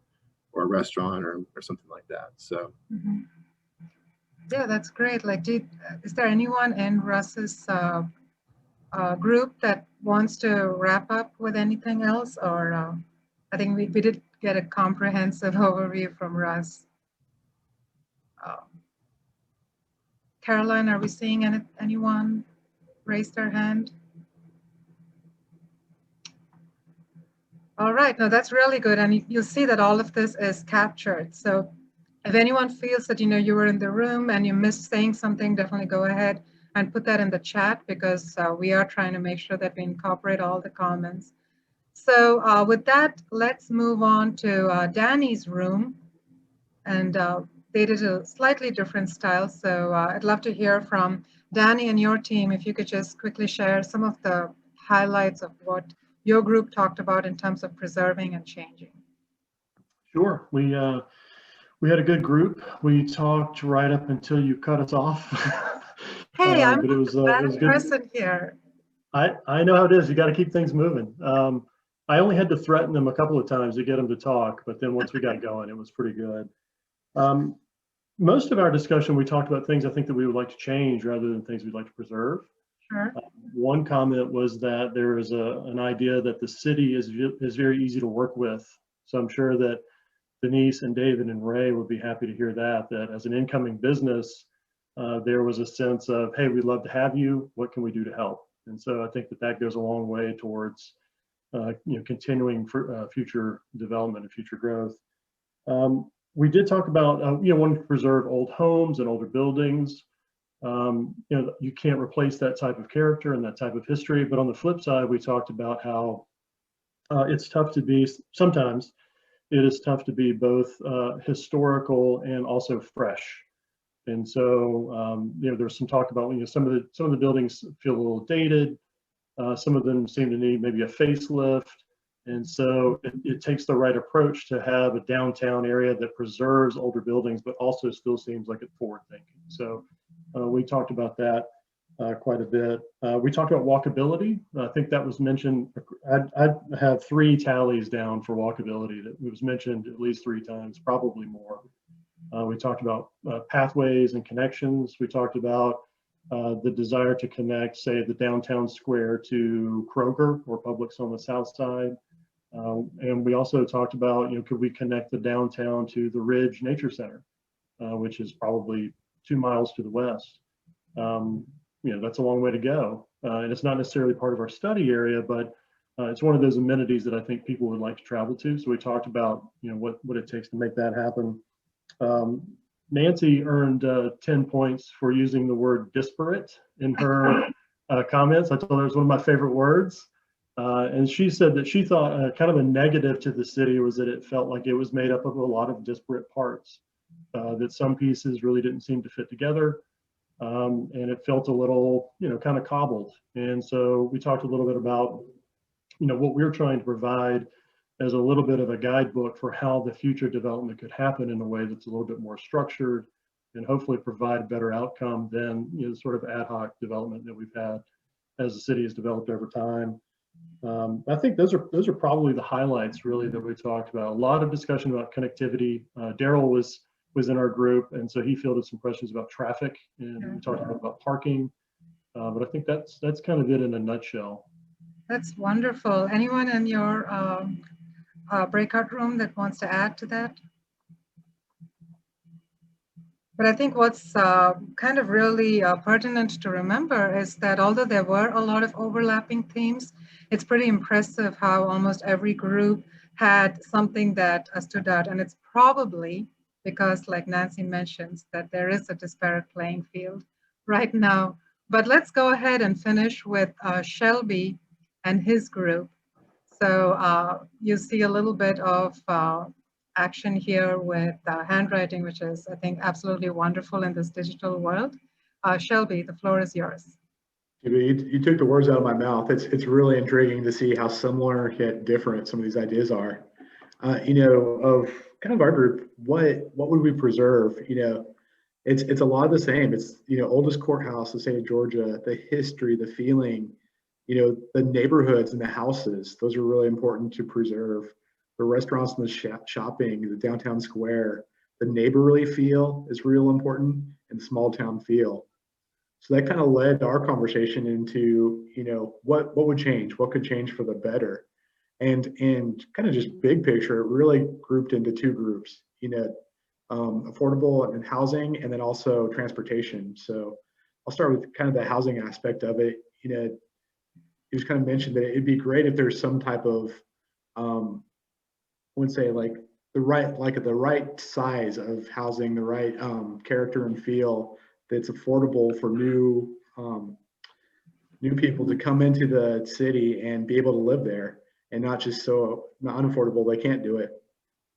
a restaurant or something like that. So yeah, that's great. Like, is there anyone in Russ's group that wants to wrap up with anything else? Or I think we did get a comprehensive overview from Russ. Caroline, are we seeing anyone raise their hand? All right, no, that's really good. And you'll see that all of this is captured. So if anyone feels that, you know, you were in the room and you missed saying something, definitely go ahead and put that in the chat, because we are trying to make sure that we incorporate all the comments. So with that, let's move on to Danny's room. And they did a slightly different style. So I'd love to hear from Danny and your team, if you could just quickly share some of the highlights of what your group talked about in terms of preserving and changing. Sure. We had a good group. We talked right up until you cut us off. Hey, I'm but it was the bad good. person here. I know how it is. You got to keep things moving. I only had to threaten them a couple of times to get them to talk, but then once we got going, it was pretty good. Most of our discussion, we talked about things I think that we would like to change rather than things we'd like to preserve. Sure. One comment was that there is an idea that the city is very easy to work with. So I'm sure that Denise and David and Ray would be happy to hear that as an incoming business, there was a sense of, hey, we'd love to have you. What can we do to help? And so I think that goes a long way towards continuing for future development and future growth. We did talk about wanting to preserve old homes and older buildings. You can't replace that type of character and that type of history. But on the flip side, we talked about how it's tough to be, sometimes it is tough to be both historical and also fresh. And so there's some talk about some of the buildings feel a little dated. Some of them seem to need maybe a facelift. And so it takes the right approach to have a downtown area that preserves older buildings, but also still seems like it's forward thinking. So we talked about that quite a bit. We talked about walkability. I think that was mentioned. I have 3 tallies down for walkability that was mentioned at least 3 times, probably more. We talked about pathways and connections. We talked about the desire to connect, say, the downtown square to Kroger or Publix on the south side. And we also talked about, could we connect the downtown to the Ridge Nature Center, which is probably 2 miles to the west. That's a long way to go. And it's not necessarily part of our study area, but it's one of those amenities that I think people would like to travel to. So we talked about, what it takes to make that happen. Nancy earned 10 points for using the word disparate in her comments. I told her it was one of my favorite words. And she said that she thought kind of a negative to the city was that it felt like it was made up of a lot of disparate parts, that some pieces really didn't seem to fit together. And it felt a little, kind of cobbled. And so we talked a little bit about, what we're trying to provide as a little bit of a guidebook for how the future development could happen in a way that's a little bit more structured and hopefully provide a better outcome than, the sort of ad hoc development that we've had as the city has developed over time. I think those are probably the highlights really that we talked about. A lot of discussion about connectivity. Daryl was in our group, and so he fielded some questions about traffic, and we talked about parking. But I think that's kind of it in a nutshell. That's wonderful. Anyone in your breakout room that wants to add to that? But I think what's kind of really pertinent to remember is that although there were a lot of overlapping themes, it's pretty impressive how almost every group had something that stood out. And it's probably because, like Nancy mentions, that there is a disparate playing field right now. But let's go ahead and finish with Shelby and his group. So you see a little bit of action here with handwriting, which is, I think, absolutely wonderful in this digital world. Shelby, the floor is yours. You took the words out of my mouth. It's really intriguing to see how similar yet different some of these ideas are. Of kind of our group, what would we preserve? It's a lot of the same. It's oldest courthouse, the state of Georgia, the history, the feeling, the neighborhoods and the houses. Those are really important to preserve. The restaurants and the shopping, the downtown square, the neighborly feel is real important, and the small town feel. So that kind of led our conversation into, what would change? What could change for the better? And kind of just big picture, it really grouped into 2 groups, affordable and housing, and then also transportation. So I'll start with kind of the housing aspect of it. It was kind of mentioned that it'd be great if there's some type of, I wouldn't say like the right size of housing, the right character and feel that's affordable for new people to come into the city and be able to live there, and not just so not unaffordable they can't do it.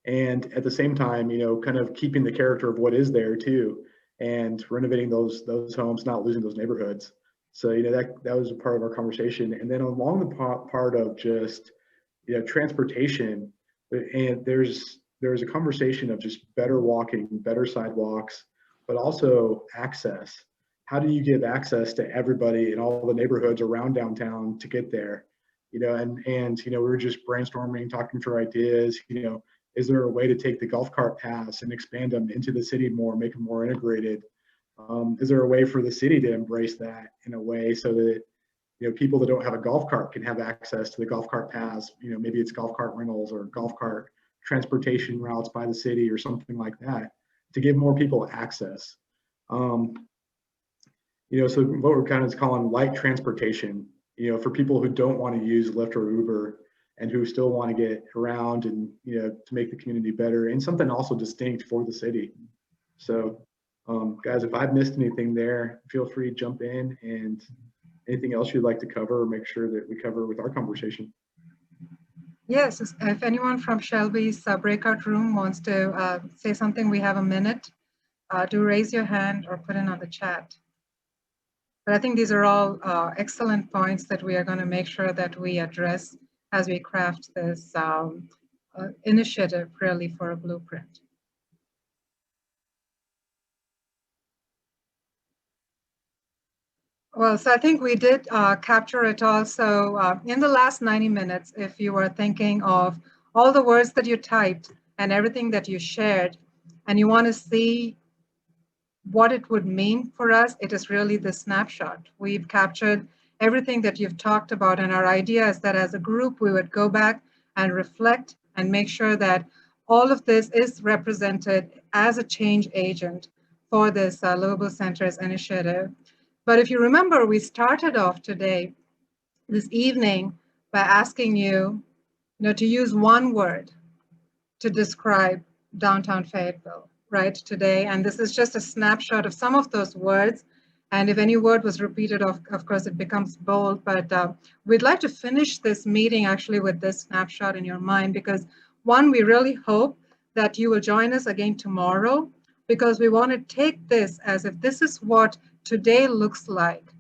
And at the same time, kind of keeping the character of what is there too, and renovating those homes, not losing those neighborhoods. So that was a part of our conversation. And then along the part of just transportation, and there's a conversation of just better walking, better sidewalks, but also access. How do you give access to everybody in all the neighborhoods around downtown to get there? you know, and you know, we were just brainstorming, talking through ideas, you know, is there a way to take the golf cart paths and expand them into the city more, make them more integrated? Is there a way for the city to embrace that in a way so that, you know, people that don't have a golf cart can have access to the golf cart paths? You know, maybe it's golf cart rentals or golf cart transportation routes by the city or something like that to give more people access. You know, so what we're kind of calling light transportation, you know, for people who don't want to use Lyft or Uber and who still want to get around and, you know, to make the community better, and something also distinct for the city. So guys, if I've missed anything there, feel free to jump in, and anything else you'd like to cover or make sure that we cover with our conversation. Yes, if anyone from Shelby's breakout room wants to say something, we have a minute. Do raise your hand or put in on the chat. But I think these are all excellent points that we are going to make sure that we address as we craft this initiative really for a blueprint. Well, so I think we did capture it all. So in the last 90 minutes, if you were thinking of all the words that you typed and everything that you shared, and you want to see what it would mean for us, it is really the snapshot. We've captured everything that you've talked about, and our idea is that as a group, we would go back and reflect and make sure that all of this is represented as a change agent for this Livable Centers initiative. But if you remember, we started off today, this evening, by asking you, to use one word to describe downtown Fayetteville, right, today. And this is just a snapshot of some of those words. And if any word was repeated, of course, it becomes bold. But we'd like to finish this meeting actually with this snapshot in your mind, because one, we really hope that you will join us again tomorrow, because we want to take this as if this is what today looks like.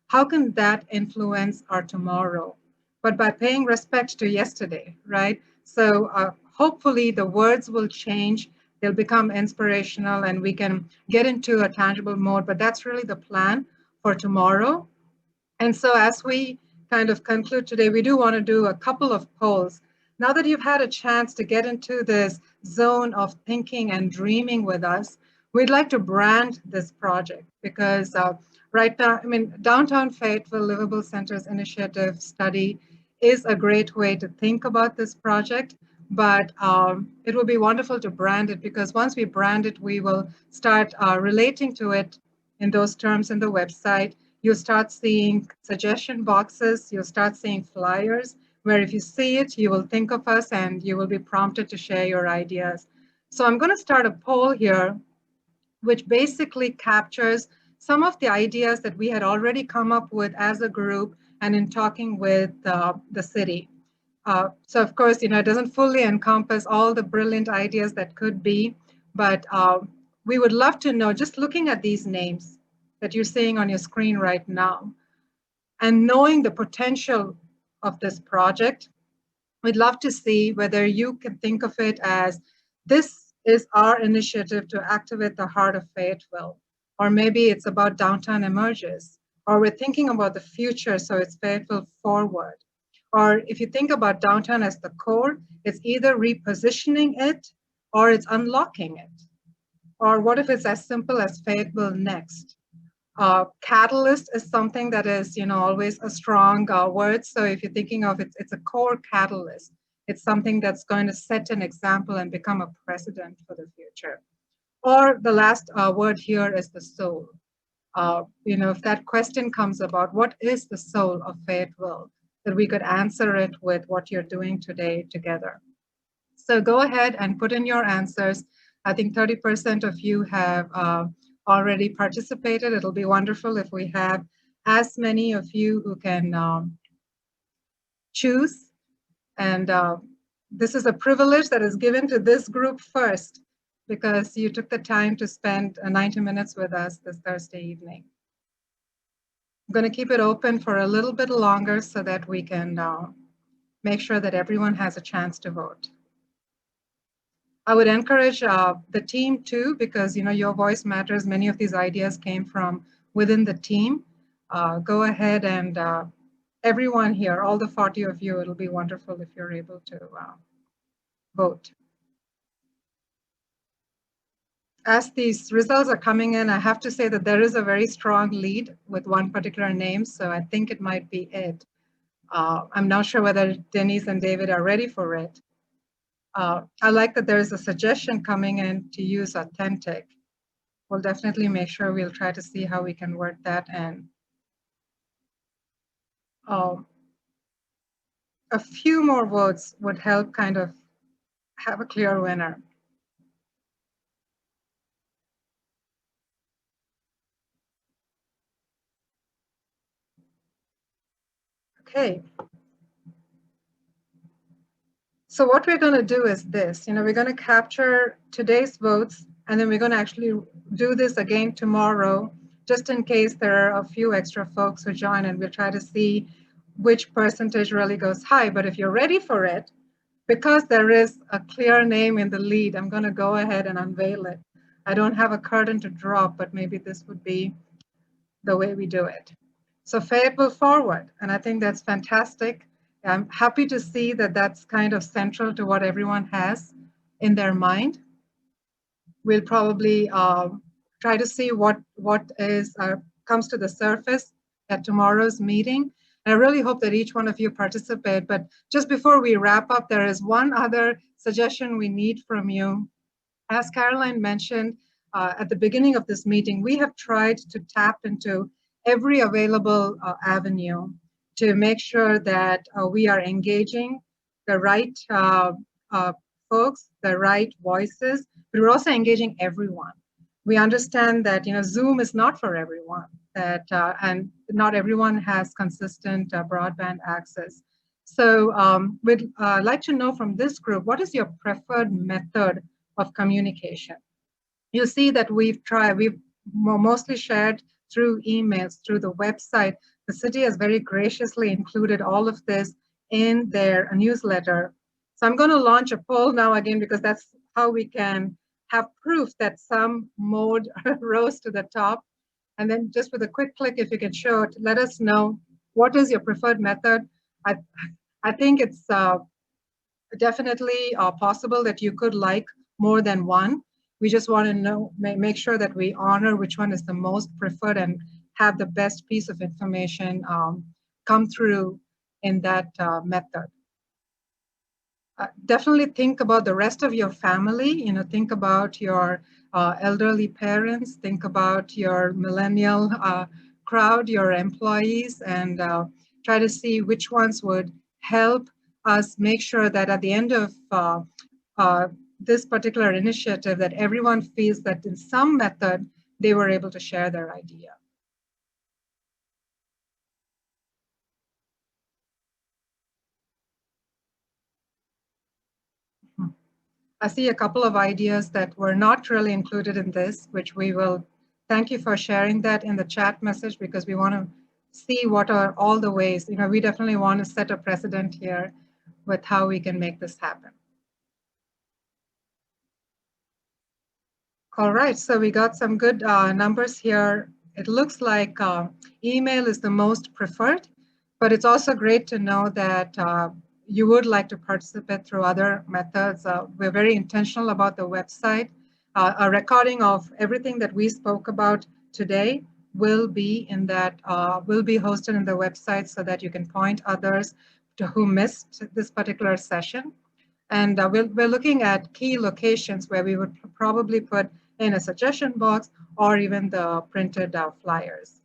How can that influence our tomorrow? But by paying respect to yesterday, right? So hopefully the words will change, they'll become inspirational, and we can get into a tangible mode, but that's really the plan for tomorrow. And so as we kind of conclude today, we do want to do a couple of polls. Now that you've had a chance to get into this zone of thinking and dreaming with us, we'd like to brand this project, because right now, I mean, Downtown Fayetteville Livable Centers Initiative study is a great way to think about this project, but it will be wonderful to brand it, because once we brand it, we will start relating to it in those terms in the website. You'll start seeing suggestion boxes, you'll start seeing flyers, where if you see it, you will think of us and you will be prompted to share your ideas. So I'm going to start a poll here, which basically captures some of the ideas that we had already come up with as a group and in talking with the city. So of course, it doesn't fully encompass all the brilliant ideas that could be, but we would love to know, just looking at these names that you're seeing on your screen right now, and knowing the potential of this project, we'd love to see whether you can think of it as, this is our initiative to activate the heart of Fayetteville, or maybe it's about downtown emerges, or we're thinking about the future, so it's Fayetteville forward. Or if you think about downtown as the core, it's either repositioning it or it's unlocking it. Or what if it's as simple as Fayetteville next? Catalyst is something that is, always a strong word. So if you're thinking of it, it's a core catalyst. It's something that's going to set an example and become a precedent for the future. Or the last word here is the soul. If that question comes about, what is the soul of Fayetteville, that we could answer it with what you're doing today together. So go ahead and put in your answers. I think 30% of you have already participated. It'll be wonderful if we have as many of you who can choose. And this is a privilege that is given to this group first, because you took the time to spend 90 minutes with us this Thursday evening. I'm going to keep it open for a little bit longer so that we can make sure that everyone has a chance to vote. I would encourage the team too, because your voice matters. Many of these ideas came from within the team. Go ahead and everyone here, all the 40 of you, it'll be wonderful if you're able to vote. As these results are coming in, I have to say that there is a very strong lead with one particular name, so I think it might be it. I'm not sure whether Denise and David are ready for it. I like that there is a suggestion coming in to use authentic. We'll definitely make sure we'll try to see how we can work that in. A few more votes would help kind of have a clear winner. Okay. So what we're going to do is this, we're going to capture today's votes, and then we're going to actually do this again tomorrow, just in case there are a few extra folks who join, and we'll try to see which percentage really goes high. But if you're ready for it, because there is a clear name in the lead, I'm going to go ahead and unveil it. I don't have a curtain to drop, but maybe this would be the way we do it. So Fayetteville forward, and I think that's fantastic. I'm happy to see that that's kind of central to what everyone has in their mind. We'll probably try to see what is comes to the surface at tomorrow's meeting. And I really hope that each one of you participate. But just before we wrap up, there is one other suggestion we need from you. As Caroline mentioned at the beginning of this meeting, we have tried to tap into every available avenue to make sure that we are engaging the right folks, the right voices, but we're also engaging everyone. We understand that Zoom is not for everyone, that and not everyone has consistent broadband access. So we'd like to know from this group, what is your preferred method of communication? You see that we've mostly shared through emails, through the website. The city has very graciously included all of this in their newsletter. So I'm going to launch a poll now again, because that's how we can have proof that some mode rose to the top. And then just with a quick click, if you can show it, let us know what is your preferred method. I think it's definitely possible that you could like more than one. We just want to know, make sure that we honor which one is the most preferred and have the best piece of information come through in that method. Definitely think about the rest of your family. Think about your elderly parents, think about your millennial crowd, your employees, and try to see which ones would help us make sure that at the end of this particular initiative, that everyone feels that in some method they were able to share their idea. I see a couple of ideas that were not really included in this, which we will thank you for sharing that in the chat message, because we want to see what are all the ways. We definitely want to set a precedent here with how we can make this happen. All right, so we got some good numbers here. It looks like email is the most preferred, but it's also great to know that you would like to participate through other methods. We're very intentional about the website. A recording of everything that we spoke about today will be in that, will be hosted in the website so that you can point others to who missed this particular session. And we're looking at key locations where we would probably put in a suggestion box or even the printed flyers.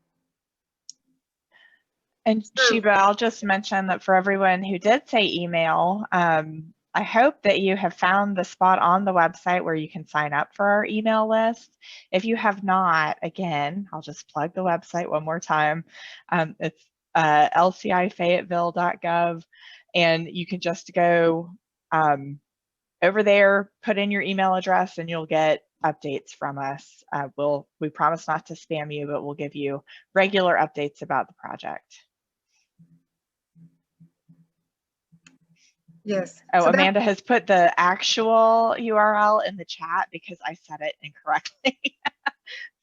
And Shiva, I'll just mention that for everyone who did say email, I hope that you have found the spot on the website where you can sign up for our email list. If you have not, again, I'll just plug the website one more time. It's lcifayetteville.gov, and you can just go over there, put in your email address, and you'll get updates from us. We promise not to spam you, but we'll give you regular updates about the project. Yes. Oh, so Amanda has put the actual URL in the chat because I said it incorrectly.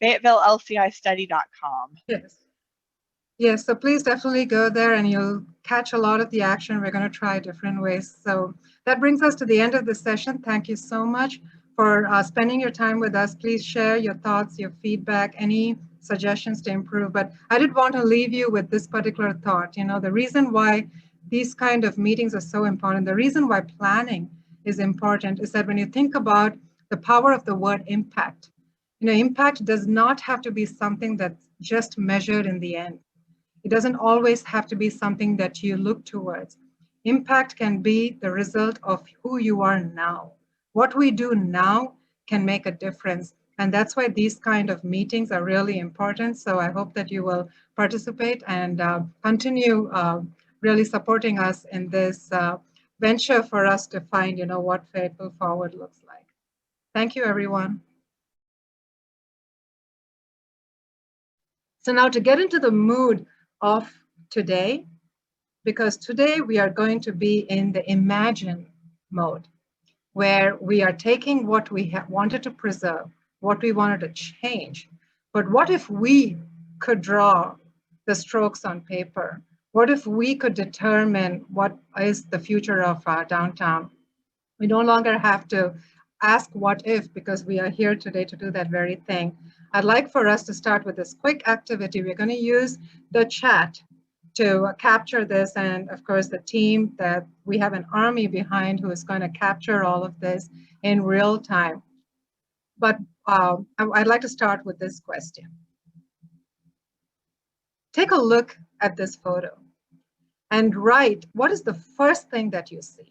FayettevilleLCIstudy.com. Yes. Yes, so please definitely go there and you'll catch a lot of the action. We're going to try different ways. So that brings us to the end of the session. Thank you so much for spending your time with us. Please share your thoughts, your feedback, any suggestions to improve. But I did want to leave you with this particular thought. You know, the reason why these kind of meetings are so important, the reason why planning is important is that when you think about the power of the word impact, you know, impact does not have to be something that's just measured in the end. It doesn't always have to be something that you look towards. Impact can be the result of who you are now. What we do now can make a difference. And that's why these kind of meetings are really important. So I hope that you will participate and continue really supporting us in this venture for us to find, you know, what Fayetteville Forward looks like. Thank you, everyone. So now to get into the mood of today, because today we are going to be in the imagine mode, where we are taking what we wanted to preserve, what we wanted to change. But what if we could draw the strokes on paper? What if we could determine what is the future of downtown? We no longer have to ask what if, because we are here today to do that very thing. I'd like for us to start with this quick activity. We're going to use the chat to capture this, and of course the team that we have an army behind who is going to capture all of this in real time. But I'd like to start with this question. Take a look at this photo and write, what is the first thing that you see?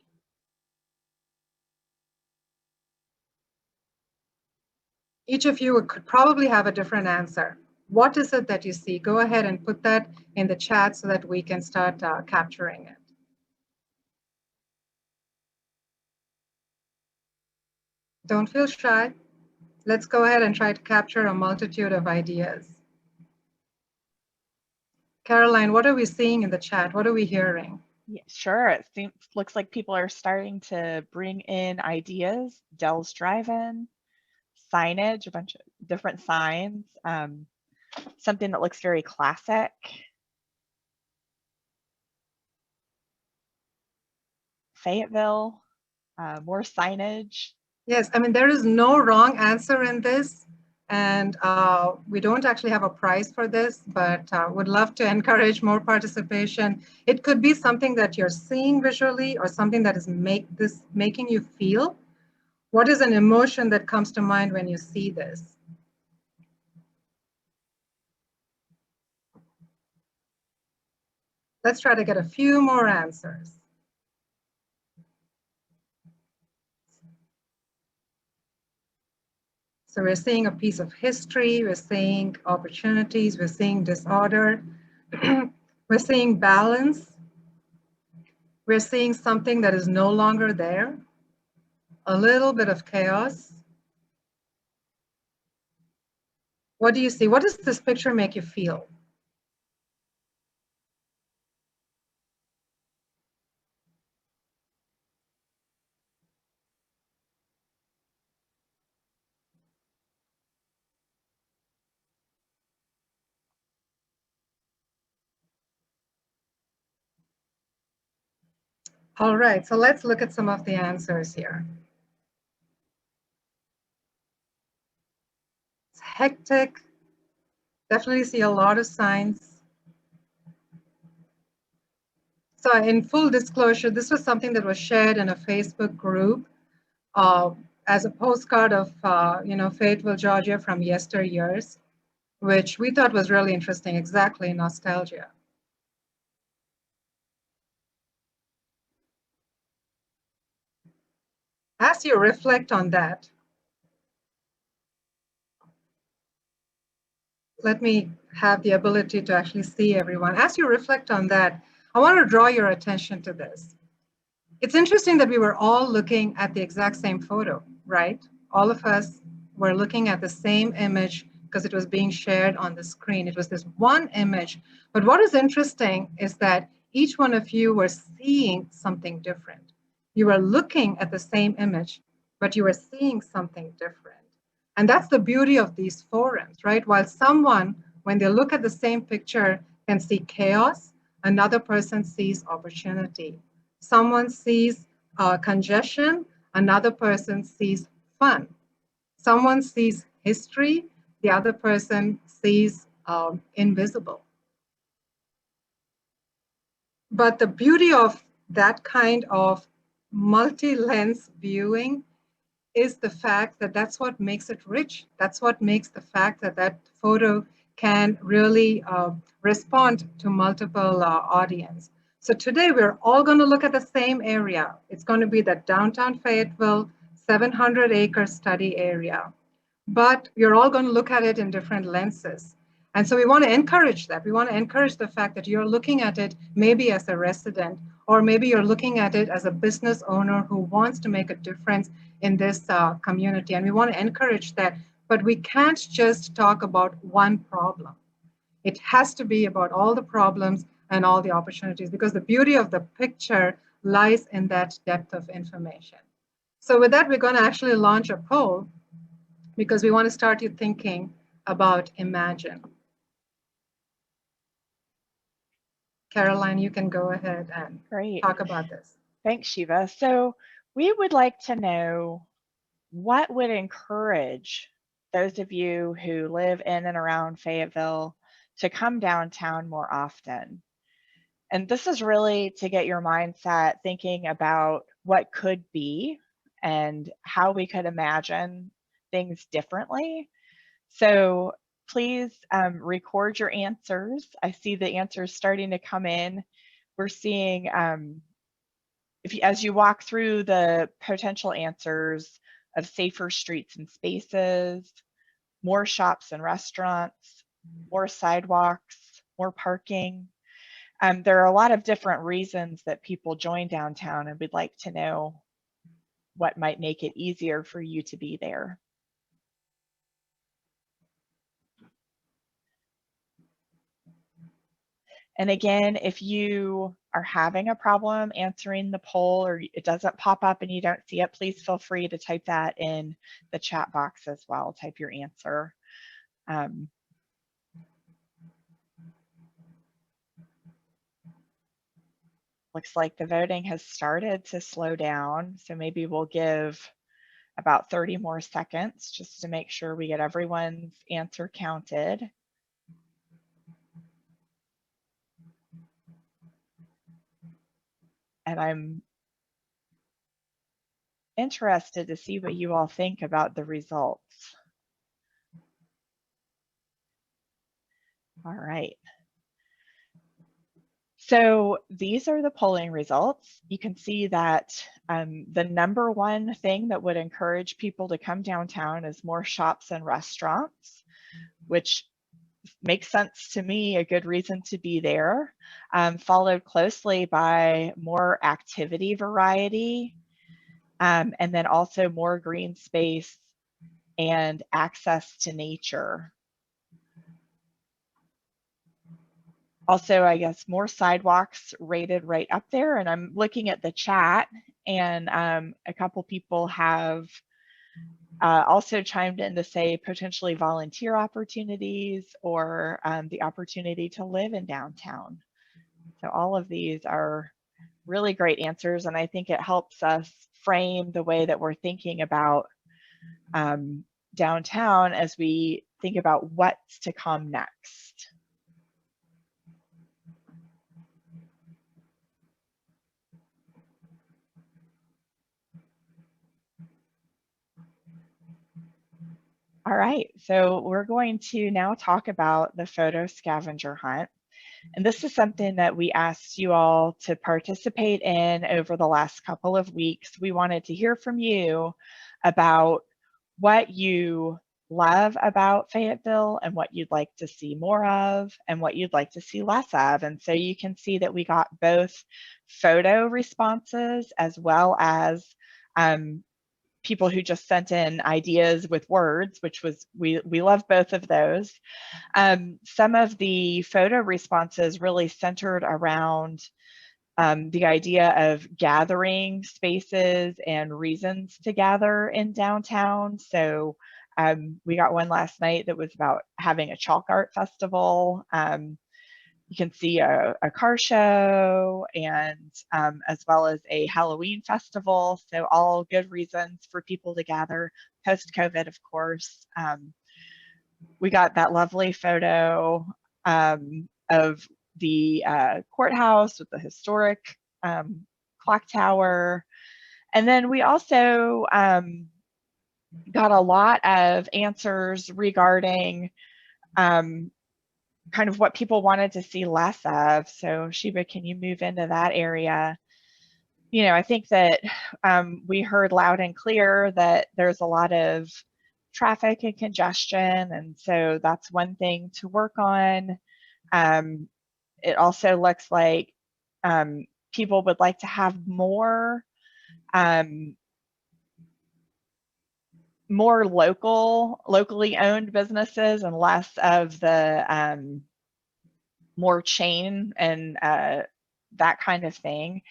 Each of you could probably have a different answer. What is it that you see? Go ahead and put that in the chat so that we can start capturing it. Don't feel shy. Let's go ahead and try to capture a multitude of ideas. Caroline, what are we seeing in the chat? What are we hearing? Yeah, sure. It looks like people are starting to bring in ideas. Dell's Drive-In, signage, a bunch of different signs, something that looks very classic. Fayetteville, more signage. Yes, I mean, there is no wrong answer in this, and we don't actually have a prize for this, but would love to encourage more participation. It could be something that you're seeing visually or something that is making you feel. What is an emotion that comes to mind when you see this? Let's try to get a few more answers. So we're seeing a piece of history, we're seeing opportunities, we're seeing disorder, we're seeing balance, we're seeing something that is no longer there, a little bit of chaos. What do you see? What does this picture make you feel? All right, so let's look at some of the answers here. It's hectic. Definitely see a lot of signs. So in full disclosure, this was something that was shared in a Facebook group as a postcard of Fayetteville, Georgia from yesteryears, which we thought was really interesting, exactly nostalgia. As you reflect on that, let me have the ability to actually see everyone. As you reflect on that, I want to draw your attention to this. It's interesting that we were all looking at the exact same photo, right? All of us were looking at the same image because it was being shared on the screen. It was this one image. But what is interesting is that each one of you were seeing something different. You were looking at the same image, but you were seeing something different. And that's the beauty of these forums, right? While someone, when they look at the same picture, can see chaos, another person sees opportunity. Someone sees congestion, another person sees fun. Someone sees history, the other person sees invisible. But the beauty of that kind of multi-lens viewing is the fact that that's what makes it rich. That's what makes the fact that that photo can really respond to multiple audience. So today we're all going to look at the same area. It's going to be the downtown Fayetteville 700-acre study area. But you're all going to look at it in different lenses. And so we want to encourage that. We want to encourage the fact that you're looking at it maybe as a resident, or maybe you're looking at it as a business owner who wants to make a difference in this community. And we want to encourage that, but we can't just talk about one problem. It has to be about all the problems and all the opportunities, because the beauty of the picture lies in that depth of information. So with that, we're going to actually launch a poll, because we want to start you thinking about imagine. Caroline, you can go ahead and talk about this. Thanks, Shiva. So we would like to know what would encourage those of you who live in and around Fayetteville to come downtown more often. And this is really to get your mindset thinking about what could be and how we could imagine things differently. So please record your answers. I see the answers starting to come in. We're seeing, as you walk through the potential answers of safer streets and spaces, more shops and restaurants, more sidewalks, more parking. There are a lot of different reasons that people join downtown, and we'd like to know what might make it easier for you to be there. And again, if you are having a problem answering the poll or it doesn't pop up and you don't see it, please feel free to type that in the chat box as well. Type your answer. Looks like the voting has started to slow down, so maybe we'll give about 30 more seconds just to make sure we get everyone's answer counted. And I'm interested to see what you all think about the results. All right. So these are the polling results. You can see that the number one thing that would encourage people to come downtown is more shops and restaurants, which makes sense to me, a good reason to be there, followed closely by more activity variety, and then also more green space and access to nature. Also, I guess more sidewalks rated right up there, and I'm looking at the chat, and a couple people have also chimed in to say potentially volunteer opportunities or the opportunity to live in downtown. So all of these are really great answers, and I think it helps us frame the way that we're thinking about downtown as we think about what's to come next. All right, so we're going to now talk about the photo scavenger hunt. And this is something that we asked you all to participate in over the last couple of weeks. We wanted to hear from you about what you love about Fayetteville and what you'd like to see more of and what you'd like to see less of. And so you can see that we got both photo responses as well as people who just sent in ideas with words, which was, we love both of those. Some of the photo responses really centered around the idea of gathering spaces and reasons to gather in downtown. So we got one last night that was about having a chalk art festival. you can see a car show and as well as a Halloween festival. So all good reasons for people to gather post-COVID, of course. We got that lovely photo of the courthouse with the historic clock tower. And then we also got a lot of answers regarding kind of what people wanted to see less of. So Sheba, can you move into that area? You know, I think that we heard loud and clear that there's a lot of traffic and congestion, and so that's one thing to work on. It also looks like people would like to have more locally owned businesses and less of the more chain and that kind of thing.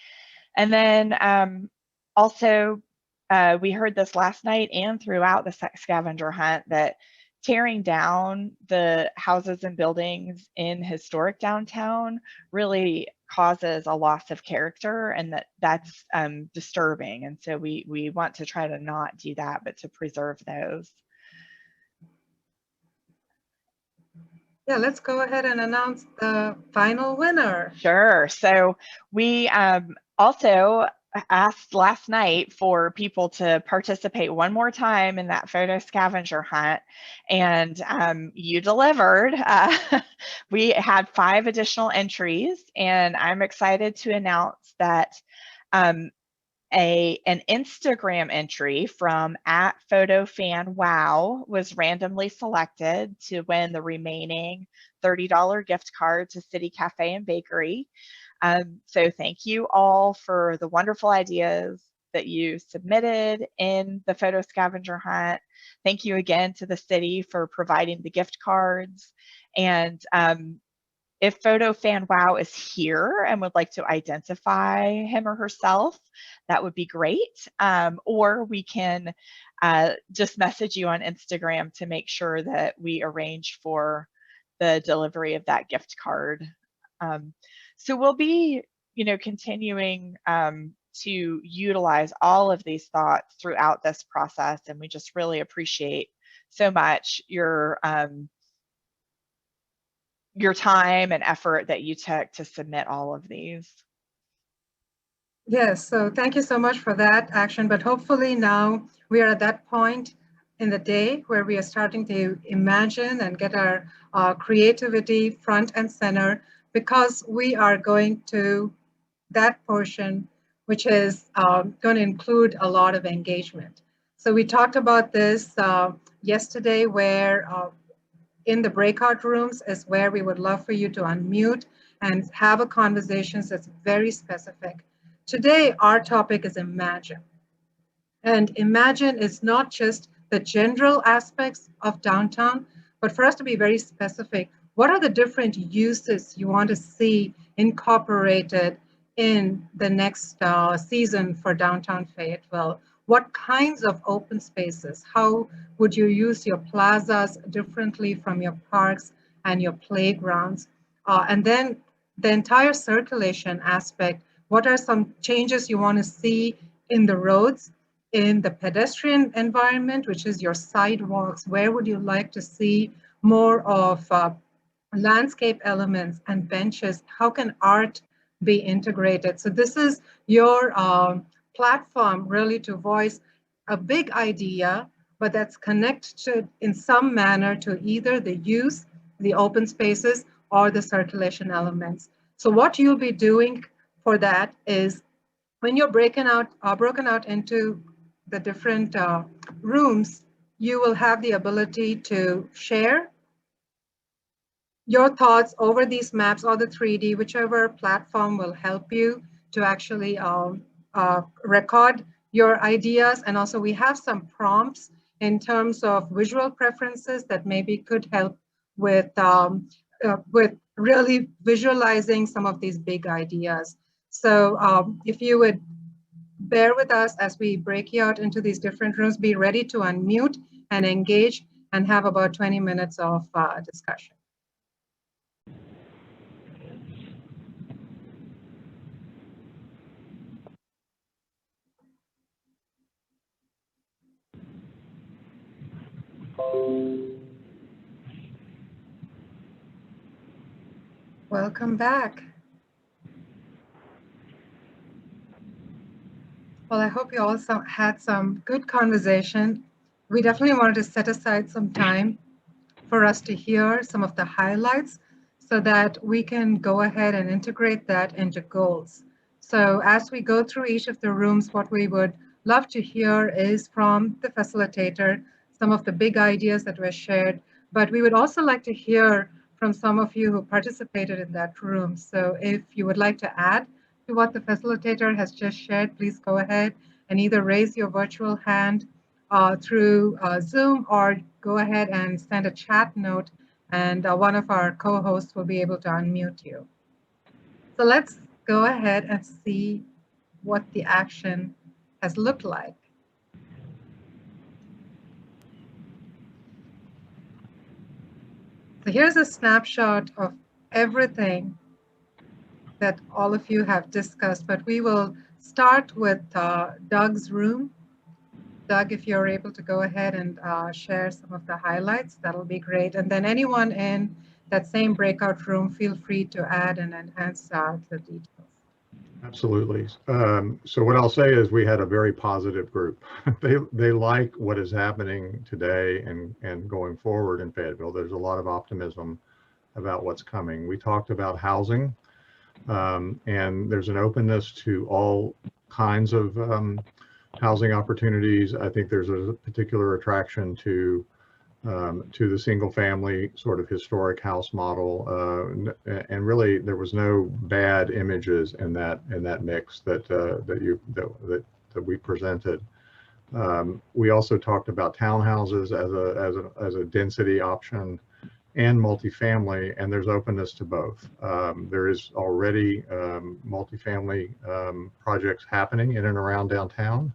And then also, we heard this last night and throughout the scavenger hunt that tearing down the houses and buildings in historic downtown really causes a loss of character, and that's disturbing. And so we want to try to not do that, but to preserve those. Yeah, let's go ahead and announce the final winner. Sure. So we also asked last night for people to participate one more time in that photo scavenger hunt, and you delivered. We had 5 additional entries, and I'm excited to announce that an Instagram entry from @PhotoFanWow was randomly selected to win the remaining $30 gift card to City Cafe and Bakery. So thank you all for the wonderful ideas that you submitted in the photo scavenger hunt. Thank you again to the city for providing the gift cards. And if Photo Fan Wow is here and would like to identify him or herself, that would be great. Or we can just message you on Instagram to make sure that we arrange for the delivery of that gift card. So we'll be, continuing to utilize all of these thoughts throughout this process, and we just really appreciate so much your time and effort that you took to submit all of these. Yes, so thank you so much for that action, but hopefully now we are at that point in the day where we are starting to imagine and get our creativity front and center, because we are going to that portion which is going to include a lot of engagement. So we talked about this yesterday, where in the breakout rooms is where we would love for you to unmute and have a conversation that's very specific. Today, our topic is imagine. And imagine is not just the general aspects of downtown, but for us to be very specific, what are the different uses you want to see incorporated in the next season for downtown Fayetteville? What kinds of open spaces? How would you use your plazas differently from your parks and your playgrounds? And then the entire circulation aspect. What are some changes you want to see in the roads, in the pedestrian environment, which is your sidewalks? Where would you like to see more of landscape elements and benches? How can art be integrated? So this is your platform really to voice a big idea, but that's connected in some manner to either the use, the open spaces, or the circulation elements. So what you'll be doing for that is, when you're broken out into the different rooms, you will have the ability to share your thoughts over these maps or the 3D, whichever platform will help you to actually record your ideas. And also we have some prompts in terms of visual preferences that maybe could help with really visualizing some of these big ideas. So if you would bear with us as we break you out into these different rooms, be ready to unmute and engage and have about 20 minutes of discussion. Welcome back. Well, I hope you all had some good conversation. We definitely wanted to set aside some time for us to hear some of the highlights so that we can go ahead and integrate that into goals. So as we go through each of the rooms, what we would love to hear is from the facilitator, some of the big ideas that were shared, but we would also like to hear from some of you who participated in that room. So if you would like to add to what the facilitator has just shared, please go ahead and either raise your virtual hand through Zoom or go ahead and send a chat note, and one of our co-hosts will be able to unmute you. So let's go ahead and see what the action has looked like. So here's a snapshot of everything that all of you have discussed, but we will start with Doug's room. Doug, if you're able to go ahead and share some of the highlights, that'll be great. And then anyone in that same breakout room, feel free to add and enhance the details. Absolutely. So what I'll say is we had a very positive group. They like what is happening today and going forward in Fayetteville. There's a lot of optimism about what's coming. We talked about housing, and there's an openness to all kinds of housing opportunities. I think there's a particular attraction to the single family sort of historic house model, and really there was no bad images in that mix that we presented. We also talked about townhouses as a density option and multifamily, and there's openness to both. There is already multifamily projects happening in and around downtown.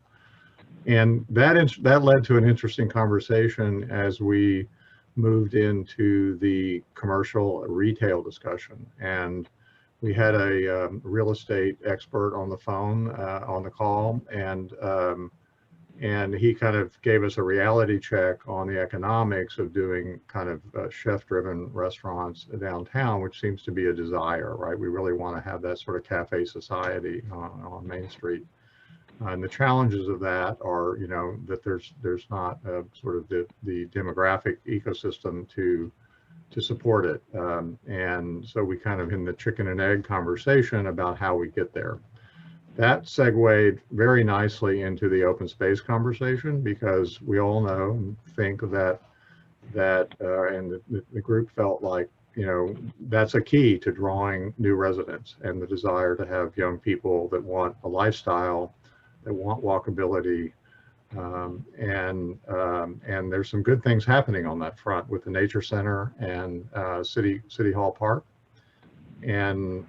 And that led to an interesting conversation as we moved into the commercial retail discussion. And we had a real estate expert on the phone, on the call, and he kind of gave us a reality check on the economics of doing kind of chef-driven restaurants downtown, which seems to be a desire, right? We really want to have that sort of cafe society on Main Street. And the challenges of that are, you know, that there's not sort of the demographic ecosystem to support it. And so we kind of in the chicken and egg conversation about how we get there. That segued very nicely into the open space conversation, because we all know and think that and the group felt like, you know, that's a key to drawing new residents, and the desire to have young people that want a lifestyle, that want walkability, and there's some good things happening on that front with the Nature Center and City Hall Park, and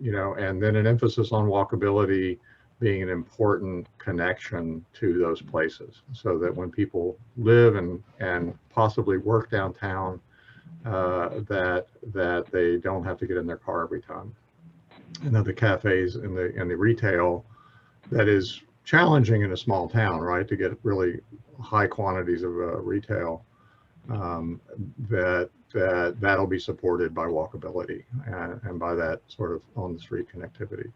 you know, and then an emphasis on walkability being an important connection to those places, so that when people live and possibly work downtown, that they don't have to get in their car every time. And then the cafes and the retail, that is challenging in a small town, right, to get really high quantities of retail, that'll be supported by walkability and by that sort of on the street connectivity.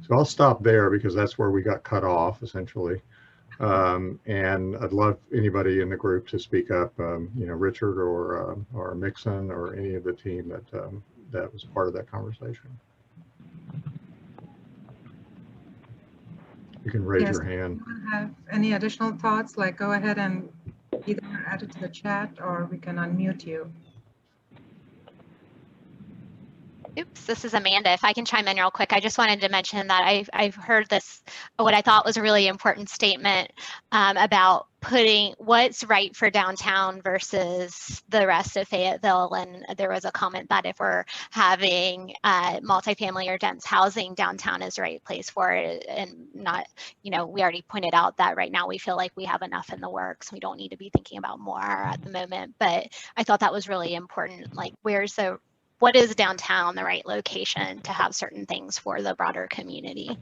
So I'll stop there because that's where we got cut off essentially. And I'd love anybody in the group to speak up, you know, Richard or Mixon or any of the team that was part of that conversation. You can raise your hand. Anyone have any additional thoughts? Like, go ahead and either add it to the chat or we can unmute you. Oops, this is Amanda. If I can chime in real quick, I just wanted to mention that I've heard this, what I thought was a really important statement about putting what's right for downtown versus the rest of Fayetteville. And there was a comment that if we're having multifamily or dense housing, downtown is the right place for it, and not, you know, we already pointed out that right now we feel like we have enough in the works. We don't need to be thinking about more at the moment. But I thought that was really important. Like, what is downtown the right location to have certain things for the broader community?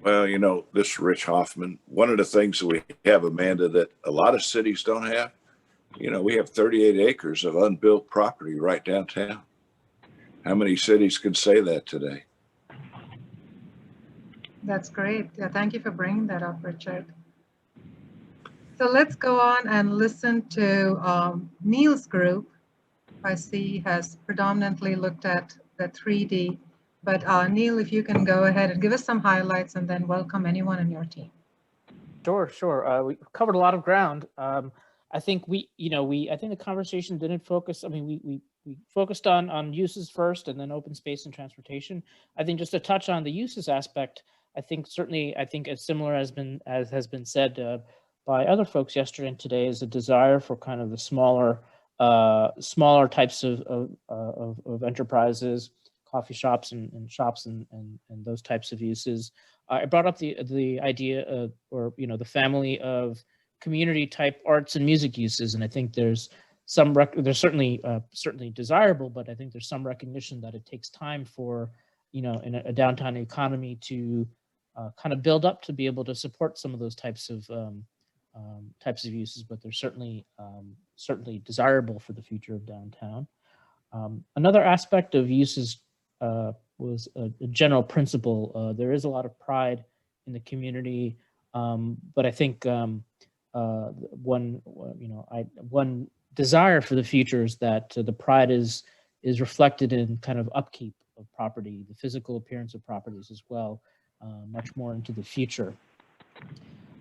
Well, you know, this is Rich Hoffman. One of the things that we have, Amanda, that a lot of cities don't have, you know, we have 38 acres of unbuilt property right downtown. How many cities could say that today? That's great. Yeah, thank you for bringing that up, Richard. So let's go on and listen to Neil's group. I see has predominantly looked at the 3D, but Neil, if you can go ahead and give us some highlights and then welcome anyone in your team. Sure. We covered a lot of ground. I think I think the conversation didn't focus. I mean, we focused on uses first, and then open space and transportation. I think just to touch on the uses aspect, I think as similar as has been said by other folks yesterday and today, is a desire for kind of the smaller types of enterprises, coffee shops and shops and those types of uses. I brought up the idea of, the family of community type arts and music uses, and I think there's certainly desirable, but I think there's some recognition that it takes time for in a downtown economy to kind of build up to be able to support some of those types of uses, but they're certainly desirable for the future of downtown. Another aspect of uses was a general principle. There is a lot of pride in the community, but I think one desire for the future is that the pride is reflected in kind of upkeep of property, the physical appearance of properties as well, much more into the future.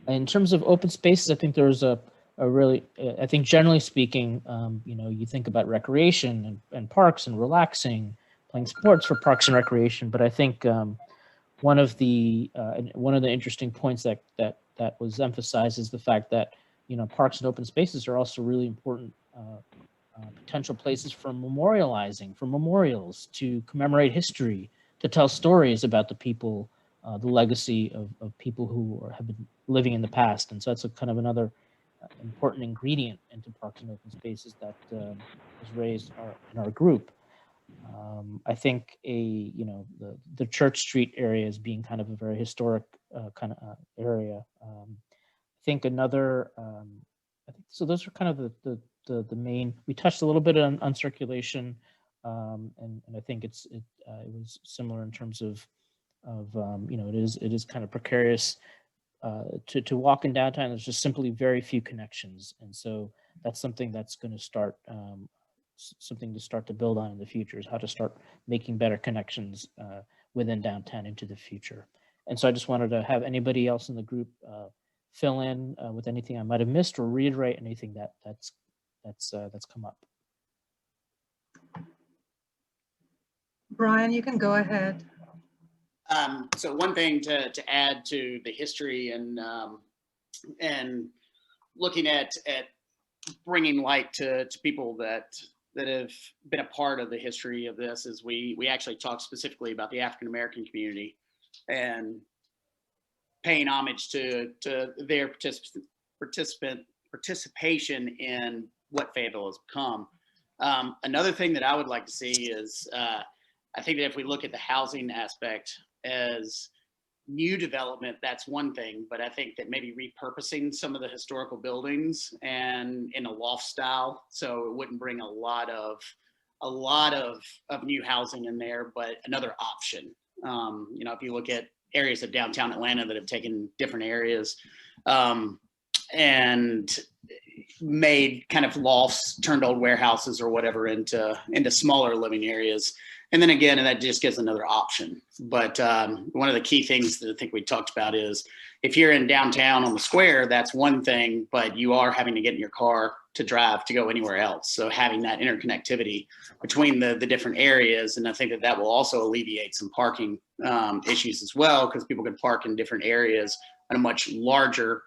In terms of open spaces, I think there's a really, I think generally speaking, you think about recreation and parks and relaxing, playing sports for parks and recreation. But I think one of the interesting points that was emphasized is the fact that parks and open spaces are also really important potential places for memorializing, for memorials, to commemorate history, to tell stories about the people, the legacy of people who have been living in the past. And so that's a kind of another important ingredient into parks and open spaces that was raised in our group. I think the Church Street area as being kind of a very historic kind of area. I think another, so those are kind of the main. We touched a little bit on circulation, and I think it was similar in terms of it is kind of precarious to walk in downtown. There's just simply very few connections, and so that's something that's going to start something to start to build on in the future, is how to start making better connections within downtown into the future. And so I just wanted to have anybody else in the group fill in with anything I might have missed, or reiterate anything that's come up. Brian, you can go ahead. So one thing to add to the history and looking at bringing light to people that have been a part of the history of this is we actually talked specifically about the African American community and paying homage to their participation in what Fayetteville has become. Another thing that I would like to see is I think that if we look at the housing aspect as new development, that's one thing, but I think that maybe repurposing some of the historical buildings and in a loft style, so it wouldn't bring a lot of new housing in there, but another option. If you look at areas of downtown Atlanta that have taken different areas and made kind of lofts, turned old warehouses or whatever into smaller living areas. And then again, and that just gives another option. But one of the key things that I think we talked about is if you're in downtown on the square, that's one thing, but you are having to get in your car to drive to go anywhere else. So having that interconnectivity between the different areas, and I think that will also alleviate some parking issues as well, because people can park in different areas in a much larger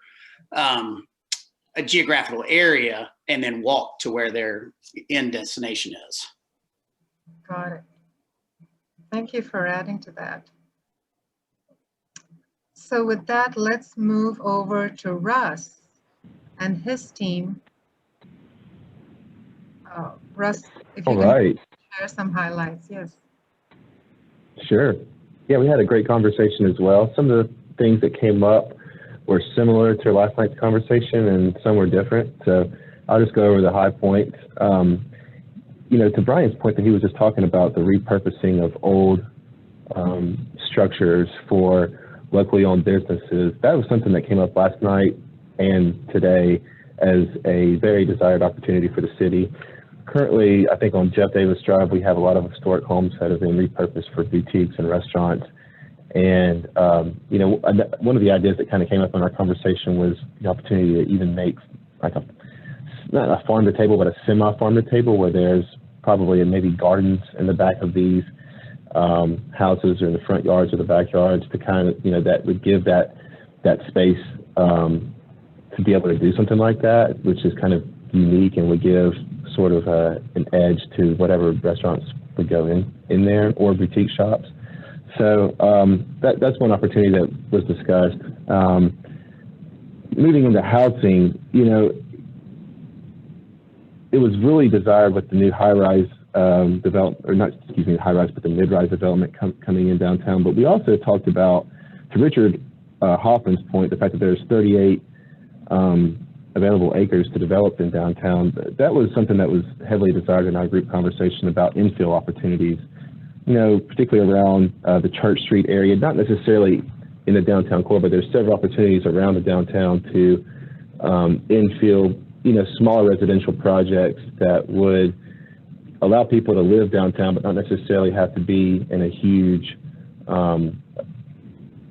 a geographical area and then walk to where their end destination is. Got it. Thank you for adding to that. So with that, let's move over to Russ and his team. Russ, if you can share some highlights. Yes. Sure. Yeah, we had a great conversation as well. Some of the things that came up were similar to last night's conversation, and some were different. So I'll just go over the high points. you know, to Brian's point that he was just talking about the repurposing of old structures for locally owned businesses, that was something that came up last night and today as a very desired opportunity for the city. Currently, I think on Jeff Davis Drive, we have a lot of historic homes that have been repurposed for boutiques and restaurants. And, you know, one of the ideas that kind of came up in our conversation was the opportunity to even make like not a farm to table, but a semi-farm to table where there's probably maybe gardens in the back of these houses or in the front yards or the backyards to kind of, you know, that would give that space to be able to do something like that, which is kind of unique and would give sort of an edge to whatever restaurants would go in there or boutique shops. So that's one opportunity that was discussed. Moving into housing, you know, it was really desired with the new high-rise development, or not, excuse me, high-rise, but the mid-rise development coming in downtown. But we also talked about, to Richard Hoffman's point, the fact that there's 38 available acres to develop in downtown. That was something that was heavily desired in our group conversation about infill opportunities, you know, particularly around the Church Street area, not necessarily in the downtown core, but there's several opportunities around the downtown to infill, you know, smaller residential projects that would allow people to live downtown, but not necessarily have to be in a huge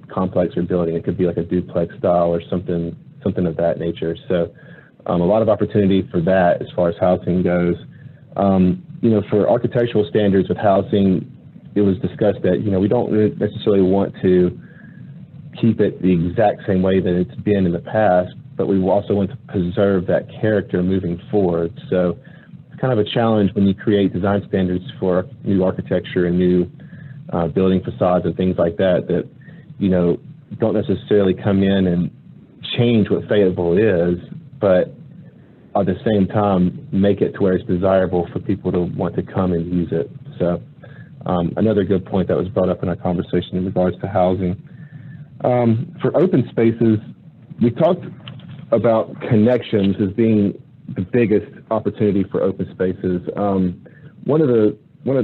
complex or building. It could be like a duplex style or something of that nature. So a lot of opportunity for that as far as housing goes. You know, for architectural standards with housing, it was discussed that, you know, we don't necessarily want to keep it the exact same way that it's been in the past, but we also want to preserve that character moving forward. So it's kind of a challenge when you create design standards for new architecture and new building facades and things like that, that, you know, don't necessarily come in and change what Fayetteville is, but at the same time make it to where it's desirable for people to want to come and use it. So another good point that was brought up in our conversation in regards to housing. For open spaces, we talked about connections as being the biggest opportunity for open spaces. One of the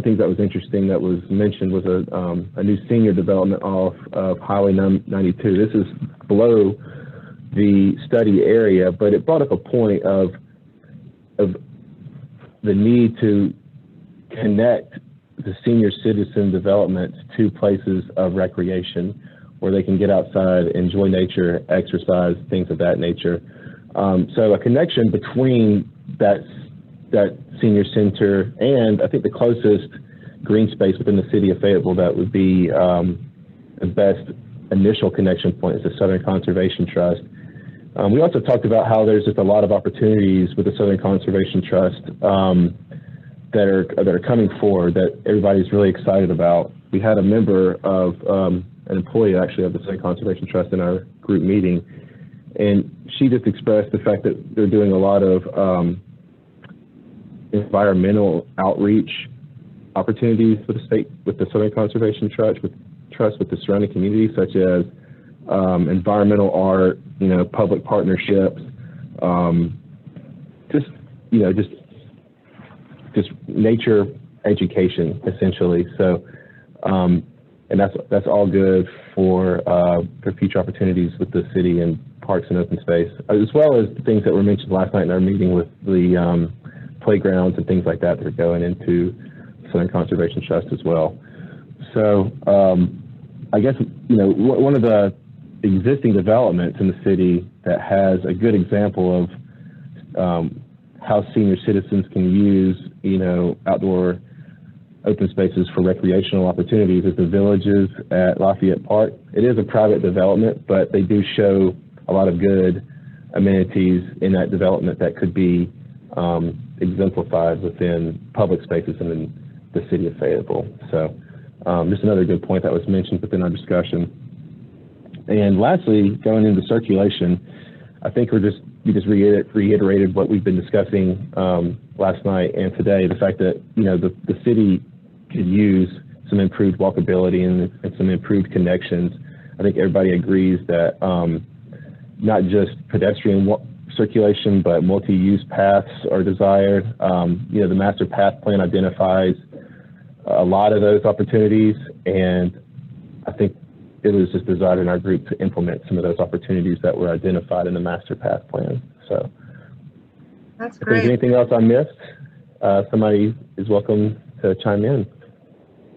things that was interesting that was mentioned was a new senior development off of Highway 92. This is below the study area, but it brought up a point of the need to connect the senior citizen developments to places of recreation where they can get outside, enjoy nature, exercise, things of that nature. So a connection between that senior center and I think the closest green space within the city of Fayetteville that would be the best initial connection point is the Southern Conservation Trust. We also talked about how there's just a lot of opportunities with the Southern Conservation Trust that are coming forward that everybody's really excited about. We had a member of an employee actually of the Southern Conservation Trust in our group meeting, and she just expressed the fact that they're doing a lot of environmental outreach opportunities with the Southern Conservation Trust with the surrounding communities, such as environmental art, you know, public partnerships, just nature education essentially. So, and that's all good for future opportunities with the city and parks and open space, as well as the things that were mentioned last night in our meeting with the playgrounds and things like that that are going into Southern Conservation Trust as well. So I guess, you know, one of the existing developments in the city that has a good example of how senior citizens can use, you know, outdoor open spaces for recreational opportunities is the Villages at Lafayette Park. It is a private development, but they do show a lot of good amenities in that development that could be exemplified within public spaces in the city of Fayetteville. So just another good point that was mentioned within our discussion. And lastly, going into circulation, I think we just reiterated what we've been discussing last night and today, the fact that, you know, the city could use some improved walkability and some improved connections. I think everybody agrees that not just pedestrian circulation, but multi-use paths are desired. You know, the master path plan identifies a lot of those opportunities, and I think it was just desired in our group to implement some of those opportunities that were identified in the master path plan. So That's if there's great. anything else I missed, somebody is welcome to chime in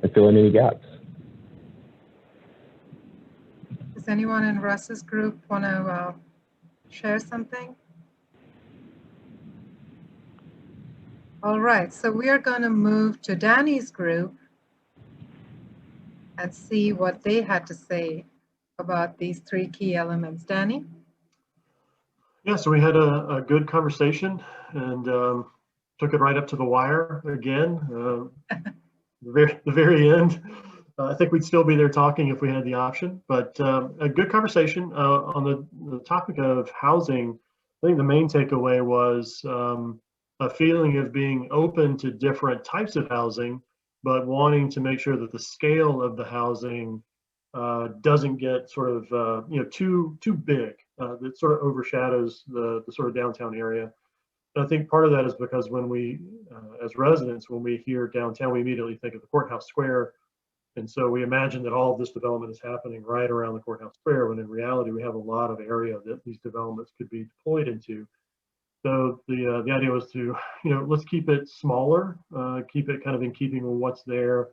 and fill in any gaps. Does anyone in Russ's group want to share something? All right, so we are going to move to Danny's group and see what they had to say about these three key elements. Danny? Yeah, so we had a good conversation and took it right up to the wire again. The very end. I think we'd still be there talking if we had the option, but a good conversation on the topic of housing. I think the main takeaway was a feeling of being open to different types of housing, but wanting to make sure that the scale of the housing doesn't get sort of too big. That sort of overshadows the sort of downtown area. And I think part of that is because when we, as residents, when we hear downtown, we immediately think of the courthouse square. And so we imagine that all of this development is happening right around the courthouse square, when in reality, we have a lot of area that these developments could be deployed into. So the idea was to, let's keep it smaller, keep it kind of in keeping with what's there.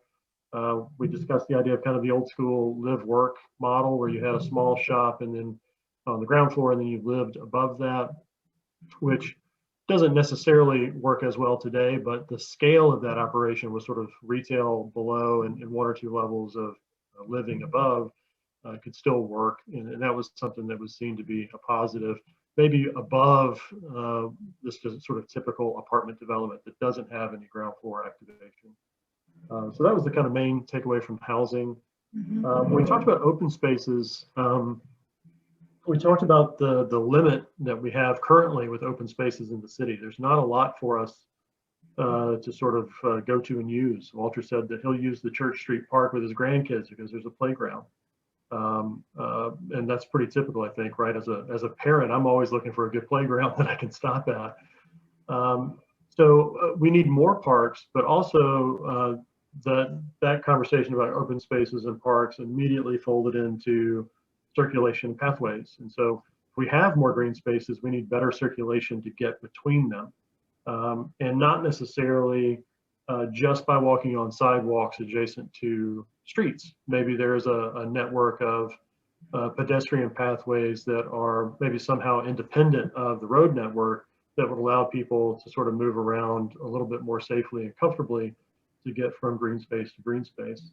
We discussed the idea of kind of the old school live work model, where you had a small shop and then on the ground floor, and then you lived above that, which doesn't necessarily work as well today, but the scale of that operation was sort of retail below and one or two levels of living above could still work. And that was something that was seen to be a positive, maybe above this sort of typical apartment development that doesn't have any ground floor activation. So that was the kind of main takeaway from housing. When we talked about open spaces, we talked about the limit that we have currently with open spaces in the city. There's not a lot for us to sort of go to and use. Walter said that he'll use the Church Street Park with his grandkids because there's a playground. And that's pretty typical, I think, right? As a parent, I'm always looking for a good playground that I can stop at. So we need more parks, but also that conversation about open spaces and parks immediately folded into circulation pathways. And so if we have more green spaces, we need better circulation to get between them. And not necessarily just by walking on sidewalks adjacent to streets. Maybe there's a network of pedestrian pathways that are maybe somehow independent of the road network that would allow people to sort of move around a little bit more safely and comfortably to get from green space to green space.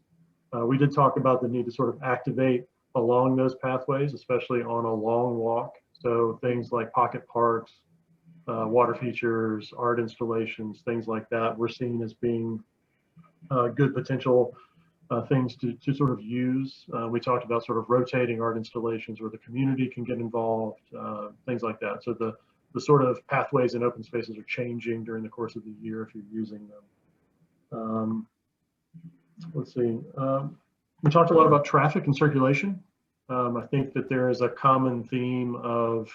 We did talk about the need to sort of activate along those pathways, especially on a long walk. So things like pocket parks, water features, art installations, things like that, we're seeing as being good potential things to sort of use. We talked about sort of rotating art installations where the community can get involved, things like that. So the sort of pathways and open spaces are changing during the course of the year if you're using them. Let's see. We talked a lot about traffic and circulation. I think that there is a common theme of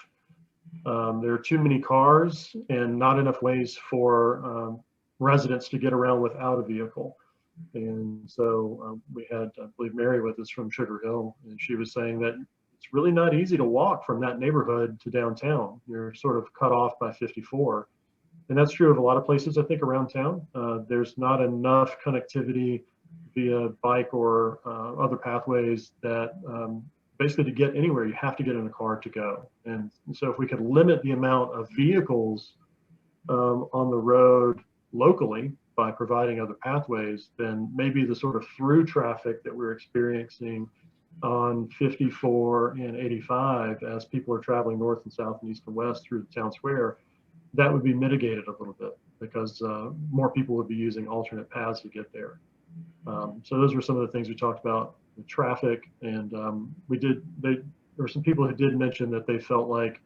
there are too many cars and not enough ways for residents to get around without a vehicle. And so we had, I believe, Mary with us from Sugar Hill, and she was saying that it's really not easy to walk from that neighborhood to downtown. You're sort of cut off by 54. And that's true of a lot of places, I think, around town. There's not enough connectivity via bike or other pathways that basically to get anywhere, you have to get in a car to go. And so if we could limit the amount of vehicles on the road locally by providing other pathways, then maybe the sort of through traffic that we're experiencing on 54 and 85 as people are traveling north and south and east and west through the town square, that would be mitigated a little bit because more people would be using alternate paths to get there. So those were some of the things we talked about, the traffic, and there were some people who did mention that they felt like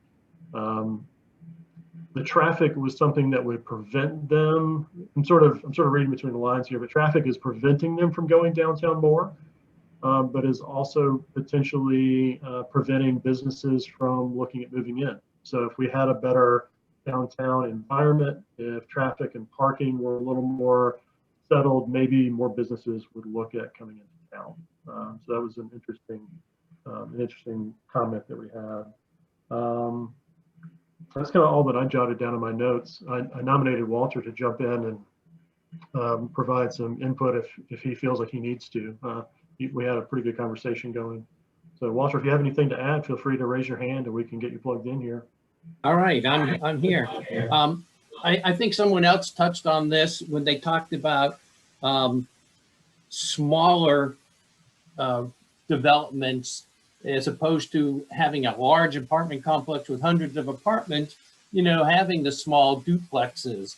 the traffic was something that would prevent them. I'm sort of reading between the lines here, but traffic is preventing them from going downtown more, but is also potentially preventing businesses from looking at moving in. So if we had a better downtown environment, if traffic and parking were a little more settled, maybe more businesses would look at coming into town. So that was an interesting comment that we had. That's kind of all that I jotted down in my notes. I nominated Walter to jump in and provide some input if he feels like he needs to. We had a pretty good conversation going. So Walter, if you have anything to add, feel free to raise your hand and we can get you plugged in here. All right, I'm here. I think someone else touched on this when they talked about smaller developments as opposed to having a large apartment complex with hundreds of apartments, you know, having the small duplexes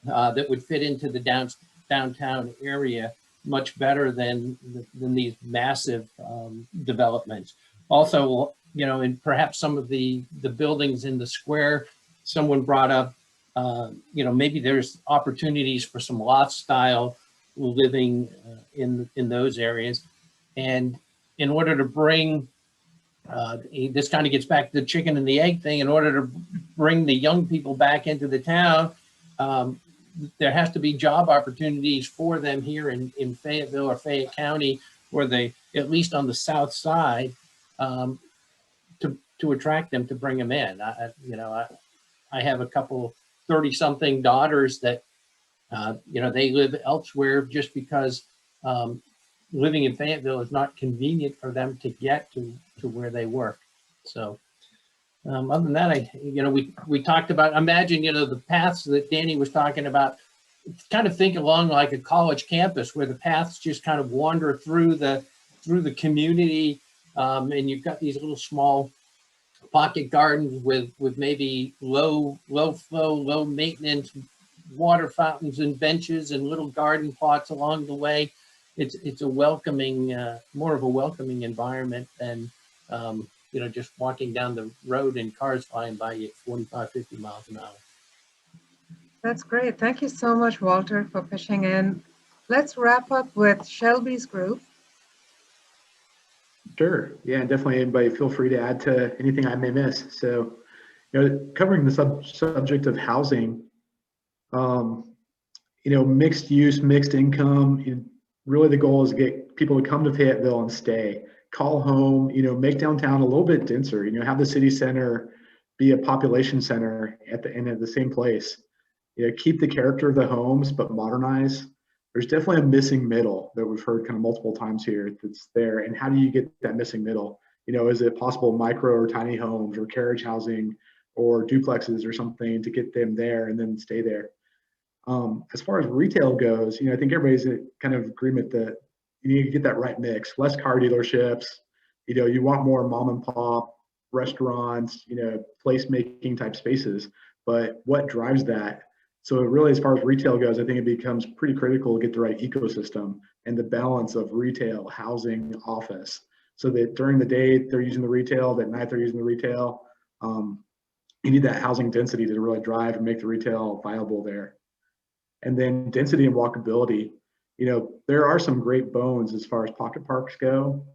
that would fit into the downtown area much better than these massive developments. Also, you know, and perhaps some of the buildings in the square, someone brought up, you know, maybe there's opportunities for some loft style living in those areas. And in order to bring, this kind of gets back to the chicken and the egg thing, in order to bring the young people back into the town, there has to be job opportunities for them here in Fayetteville or Fayette County, where they, at least on the south side, to attract them, to bring them in. I have a couple 30-something daughters that, you know, they live elsewhere just because living in Fayetteville is not convenient for them to get to where they work. So other than that, we talked about, imagine, you know, the paths that Danny was talking about, kind of think along like a college campus where the paths just kind of wander through the community, and you've got these little small pocket gardens with maybe low flow, low maintenance water fountains and benches and little garden plots along the way. It's a welcoming, more of a welcoming environment than, you know, just walking down the road and cars flying by you at 45, 50 miles an hour. That's great. Thank you so much, Walter, for pitching in. Let's wrap up with Shelby's group. Sure. Yeah, definitely. Anybody feel free to add to anything I may miss. So, you know, covering the subject of housing, you know, mixed use, mixed income. Really, the goal is to get people to come to Fayetteville and stay, call home. You know, make downtown a little bit denser. You know, have the city center be a population center at the same place. You know, keep the character of the homes, but modernize. There's definitely a missing middle that we've heard kind of multiple times here that's there. And how do you get that missing middle? You know, is it possible micro or tiny homes or carriage housing or duplexes or something to get them there and then stay there? As far as retail goes, you know, I think everybody's in kind of agreement that you need to get that right mix, less car dealerships. You know, you want more mom and pop restaurants, you know, placemaking type spaces, but what drives that? So really, as far as retail goes, I think it becomes pretty critical to get the right ecosystem and the balance of retail, housing, office, so that during the day they're using the retail, that night they're using the retail. You need that housing density to really drive and make the retail viable there. And then density and walkability. You know, there are some great bones as far as pocket parks go.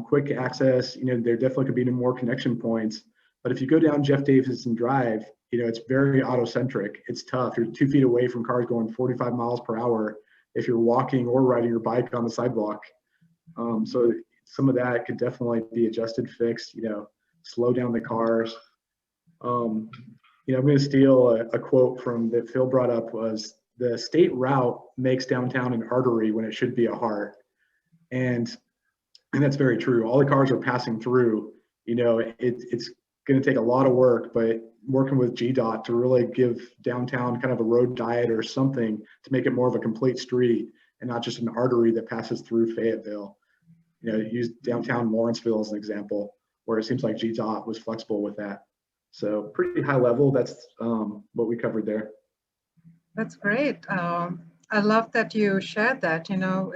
Quick access, you know, there definitely could be more connection points. But if you go down Jeff Davidson Drive, you know, it's very auto-centric. It's tough. You're 2 feet away from cars going 45 miles per hour if you're walking or riding your bike on the sidewalk. So some of that could definitely be adjusted, fixed, you know, slow down the cars. You know, I'm going to steal a quote from that Phil brought up, was the state route makes downtown an artery when it should be a heart. And that's very true. All the cars are passing through. You know, it's going to take a lot of work, but working with GDOT to really give downtown kind of a road diet or something to make it more of a complete street and not just an artery that passes through Fayetteville. You know, use downtown Lawrenceville as an example, where it seems like GDOT was flexible with that. So pretty high level, that's what we covered there. That's great. I love that you shared that, you know,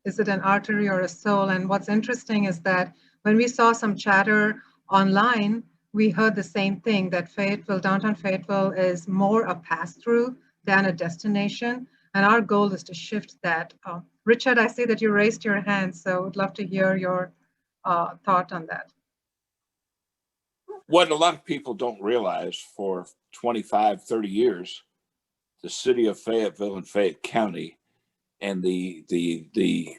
is it an artery or a soul? And what's interesting is that when we saw some chatter online, we heard the same thing, that Fayetteville, downtown Fayetteville is more a pass-through than a destination. And our goal is to shift that. Richard, I see that you raised your hand, so I'd love to hear your thought on that. What a lot of people don't realize, for 25, 30 years, the city of Fayetteville and Fayette County and the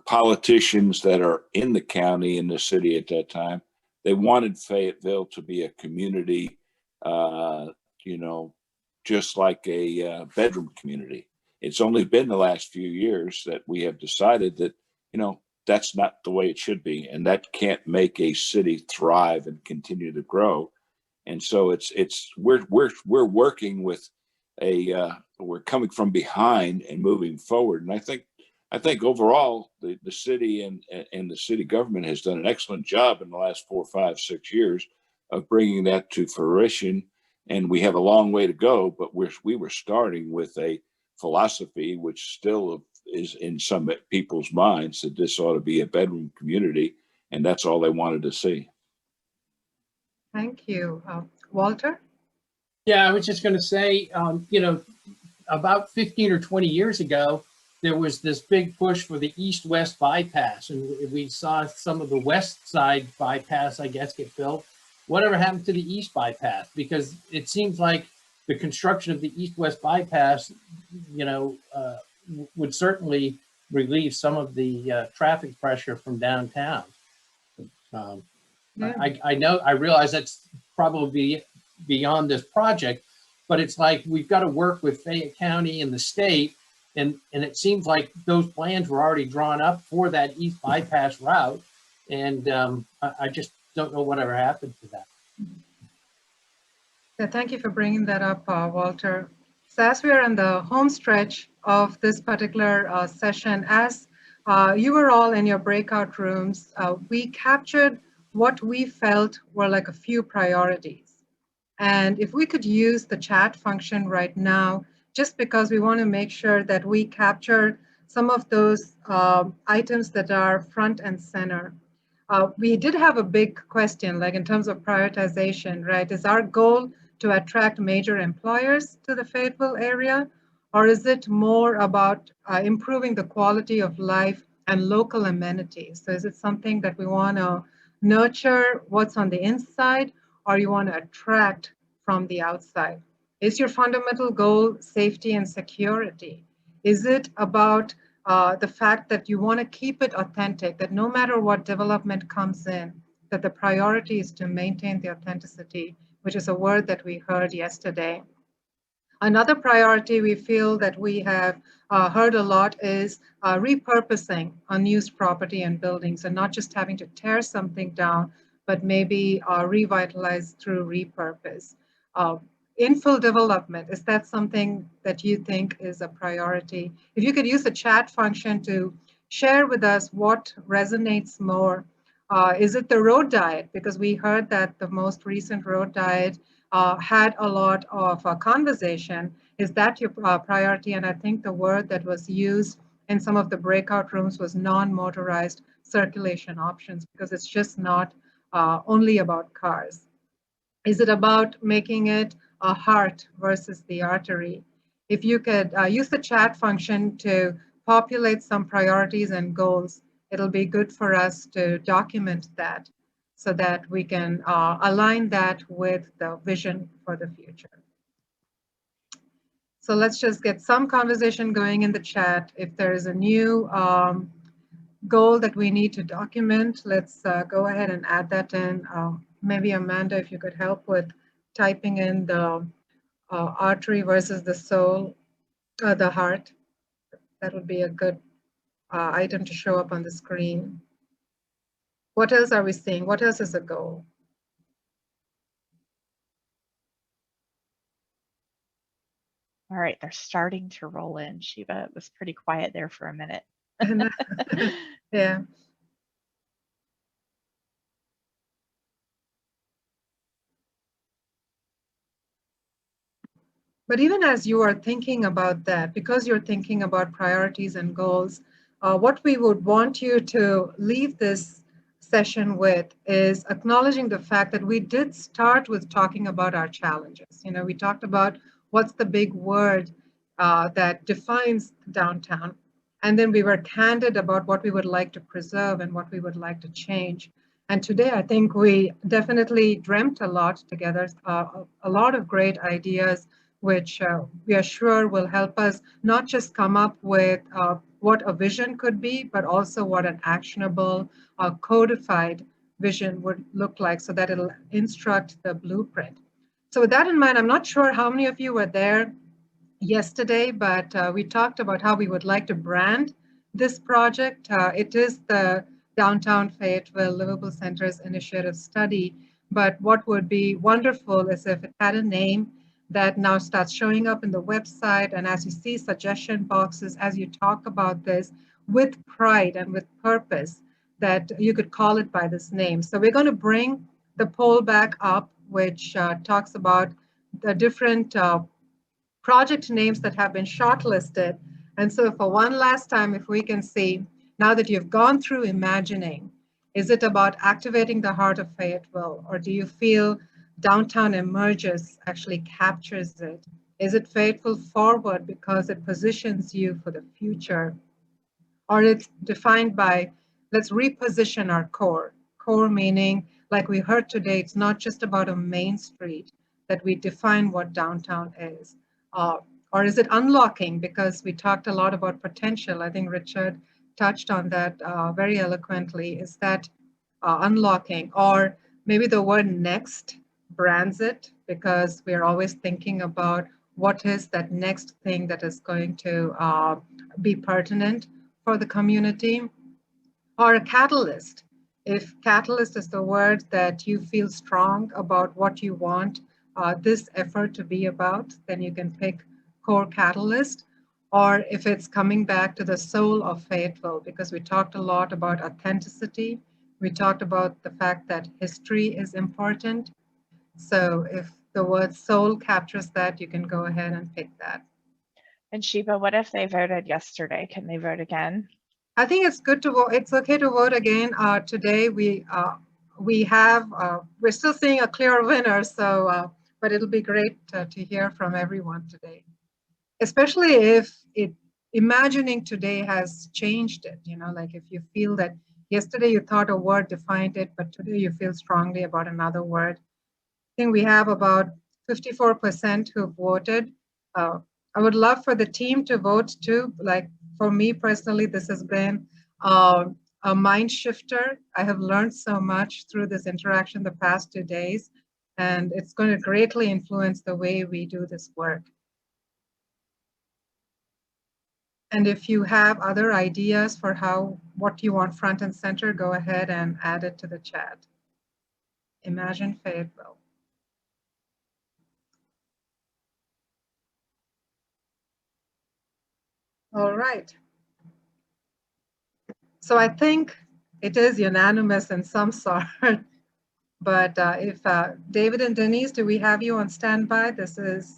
politicians that are in the county, in the city at that time, they wanted Fayetteville to be a community, you know, just like a bedroom community. It's only been the last few years that we have decided that, you know, that's not the way it should be, and that can't make a city thrive and continue to grow. And so we're working with we're coming from behind and moving forward. And I think overall the city and the city government has done an excellent job in the last 4, 5, 6 years of bringing that to fruition. And we have a long way to go, but we were starting with a philosophy which still is in some people's minds, that this ought to be a bedroom community, and that's all they wanted to see. Thank you. Walter? Yeah, I was just going to say, you know, about 15 or 20 years ago, there was this big push for the east-west bypass, and we saw some of the west side bypass, I guess, get built. Whatever happened to the east bypass? Because it seems like the construction of the east-west bypass, you know, would certainly relieve some of the traffic pressure from downtown. I realize that's probably beyond this project, but it's like we've got to work with Fayette County and the state, and it seems like those plans were already drawn up for that east bypass route, and I just don't know whatever happened to that. Yeah, thank you for bringing that up, Walter. So as we are in the home stretch of this particular session, as you were all in your breakout rooms, we captured what we felt were like a few priorities. And if we could use the chat function right now, just because we want to make sure that we capture some of those items that are front and center. We did have a big question, like in terms of prioritization, right? Is our goal to attract major employers to the Fayetteville area? Or is it more about improving the quality of life and local amenities? So is it something that we want to nurture what's on the inside, or you want to attract from the outside? Is your fundamental goal safety and security? Is it about the fact that you want to keep it authentic, that no matter what development comes in, that the priority is to maintain the authenticity, which is a word that we heard yesterday. Another priority we feel that we have heard a lot is repurposing unused property and buildings, and not just having to tear something down, but maybe revitalize through repurpose. Infill development, is that something that you think is a priority? If you could use the chat function to share with us what resonates more. Is it the road diet? Because we heard that the most recent road diet had a lot of conversation. Is that your priority? And I think the word that was used in some of the breakout rooms was non-motorized circulation options, because it's just not only about cars. Is it about making it a heart versus the artery? If you could use the chat function to populate some priorities and goals, it'll be good for us to document that so that we can align that with the vision for the future. So let's just get some conversation going in the chat. If there is a new goal that we need to document, let's go ahead and add that in. Maybe Amanda, if you could help with typing in the artery versus the soul, the heart, that would be a good item to show up on the screen. What else are we seeing? What else is a goal? All right, they're starting to roll in. Shiva, it was pretty quiet there for a minute. Yeah. But even as you are thinking about that, because you're thinking about priorities and goals, what we would want you to leave this session with is acknowledging the fact that we did start with talking about our challenges. You know, we talked about what's the big word that defines downtown. And then we were candid about what we would like to preserve and what we would like to change. And today, I think we definitely dreamt a lot together, a lot of great ideas, which we are sure will help us not just come up with what a vision could be, but also what an actionable, codified vision would look like so that it'll instruct the blueprint. So with that in mind, I'm not sure how many of you were there yesterday, but we talked about how we would like to brand this project. It is the Downtown Fayetteville Livable Centers Initiative Study, but what would be wonderful is if it had a name that now starts showing up in the website, and as you see suggestion boxes, as you talk about this with pride and with purpose, that you could call it by this name. So we're going to bring the poll back up, which talks about the different project names that have been shortlisted. And so for one last time, if we can see, now that you've gone through imagining, is it about activating the heart of Fayetteville, or do you feel Downtown Emerges actually captures it? Is it Fayetteville Forward because it positions you for the future? Or it's defined by, let's reposition our core. Core meaning, like we heard today, it's not just about a main street, that we define what downtown is. Or is it unlocking? Because we talked a lot about potential. I think Richard touched on that very eloquently. Is that unlocking? Or maybe the word next brands it, because we're always thinking about what is that next thing that is going to be pertinent for the community. Or a catalyst. If catalyst is the word that you feel strong about what you want this effort to be about, then you can pick core catalyst. Or if it's coming back to the soul of Fayetteville, because we talked a lot about authenticity. We talked about the fact that history is important. So if the word soul captures that, you can go ahead and pick that. And Sheba, what if they voted yesterday? Can they vote again? I think it's good to vote. It's okay to vote again. Today we're still seeing a clear winner. So, but it'll be great to hear from everyone today, especially if imagining today has changed it. You know, like if you feel that yesterday you thought a word defined it, but today you feel strongly about another word. I think we have about 54% who voted. I would love for the team to vote too. Like for me personally, this has been a mind shifter. I have learned so much through this interaction the past 2 days, and it's going to greatly influence the way we do this work. And if you have other ideas for what you want front and center, go ahead and add it to the chat. Imagine Fayetteville. All right. So I think it is unanimous in some sort, but if David and Denise, do we have you on standby? This is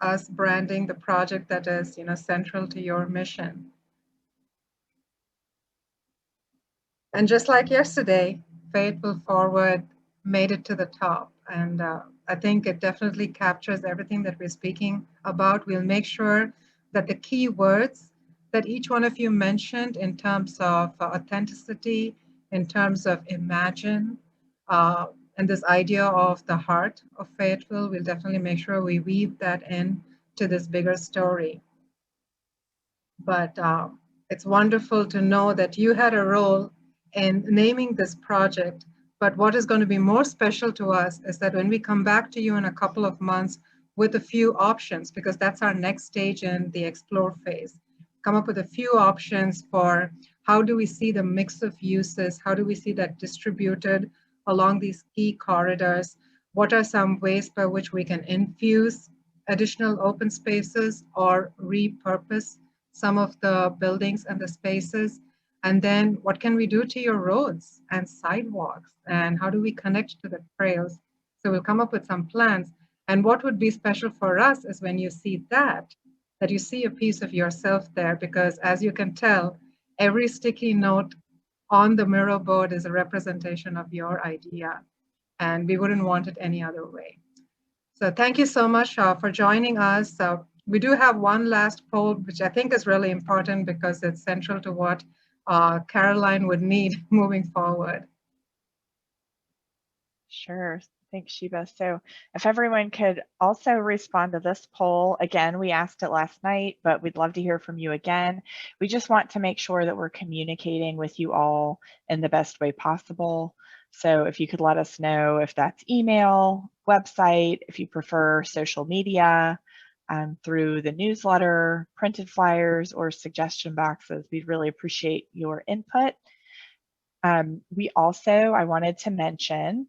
us branding the project that is, central to your mission. And just like yesterday, Fayetteville Forward made it to the top. And I think it definitely captures everything that we're speaking about. We'll make sure that the key words that each one of you mentioned in terms of authenticity, in terms of imagine, and this idea of the heart of Fayetteville, we'll definitely make sure we weave that in to this bigger story. But it's wonderful to know that you had a role in naming this project. But what is going to be more special to us is that when we come back to you in a couple of months with a few options, because that's our next stage in the explore phase, come up with a few options for how do we see the mix of uses, how do we see that distributed along these key corridors, what are some ways by which we can infuse additional open spaces or repurpose some of the buildings and the spaces, and then what can we do to your roads and sidewalks, and how do we connect to the trails? So we'll come up with some plans. And what would be special for us is when you see that you see a piece of yourself there, because as you can tell, every sticky note on the Miro board is a representation of your idea, and we wouldn't want it any other way. So thank you so much for joining us. We do have one last poll, which I think is really important because it's central to what Caroline would need moving forward. Sure. Thanks, Sheba. So if everyone could also respond to this poll, again, we asked it last night, but we'd love to hear from you again. We just want to make sure that we're communicating with you all in the best way possible. So if you could let us know if that's email, website, if you prefer social media, through the newsletter, printed flyers, or suggestion boxes, we'd really appreciate your input. I wanted to mention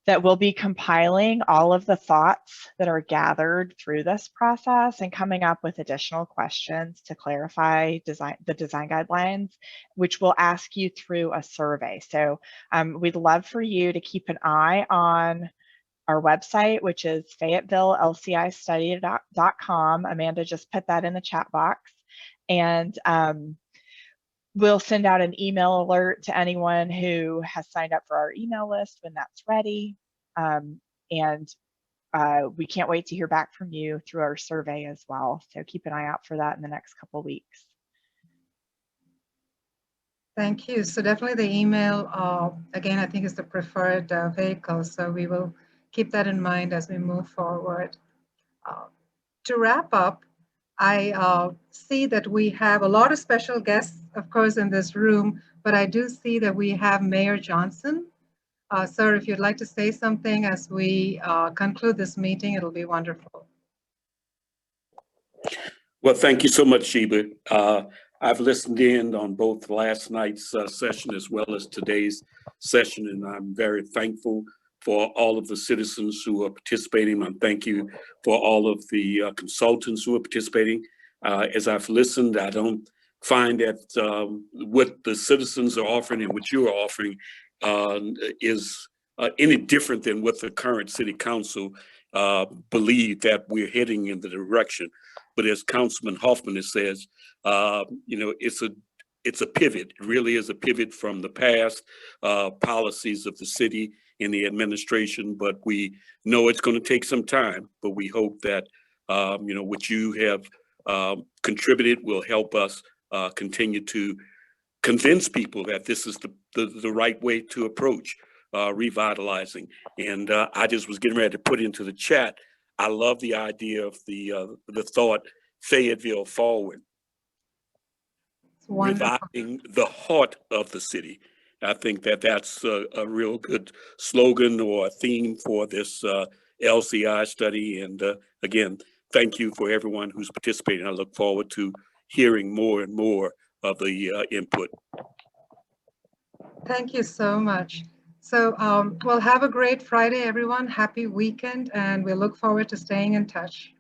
that we'll be compiling all of the thoughts that are gathered through this process and coming up with additional questions to clarify the design guidelines, which we'll ask you through a survey. So we'd love for you to keep an eye on our website, which is FayettevilleLCIstudy.com. Amanda just put that in the chat box. And we'll send out an email alert to anyone who has signed up for our email list when that's ready. We can't wait to hear back from you through our survey as well. So keep an eye out for that in the next couple of weeks. Thank you. So definitely the email, again, I think is the preferred vehicle. So we will keep that in mind as we move forward. To wrap up, I see that we have a lot of special guests, of course, in this room, but I do see that we have Mayor Johnson. Sir, if you'd like to say something as we conclude this meeting, it'll be wonderful. Well, thank you so much, Sheba. I've listened in on both last night's session as well as today's session, and I'm very thankful for all of the citizens who are participating. And thank you for all of the consultants who are participating. As I've listened, I don't find that what the citizens are offering and what you are offering is any different than what the current city council believe that we're heading in the direction. But as Councilman Hoffman says, it's a pivot. It really is a pivot from the past policies of the city and the administration. But we know it's going to take some time. But we hope that what you have contributed will help us continue to convince people that this is the right way to approach revitalizing. And I just was getting ready to put into the chat, I love the idea of the thought Fayetteville forward, reviving the heart of the city. I think that that's a real good slogan or a theme for this LCI study. And again, thank you for everyone who's participating. I look forward to hearing more and more of the input. Thank you so much. So well, have a great Friday, everyone. Happy weekend, and we look forward to staying in touch.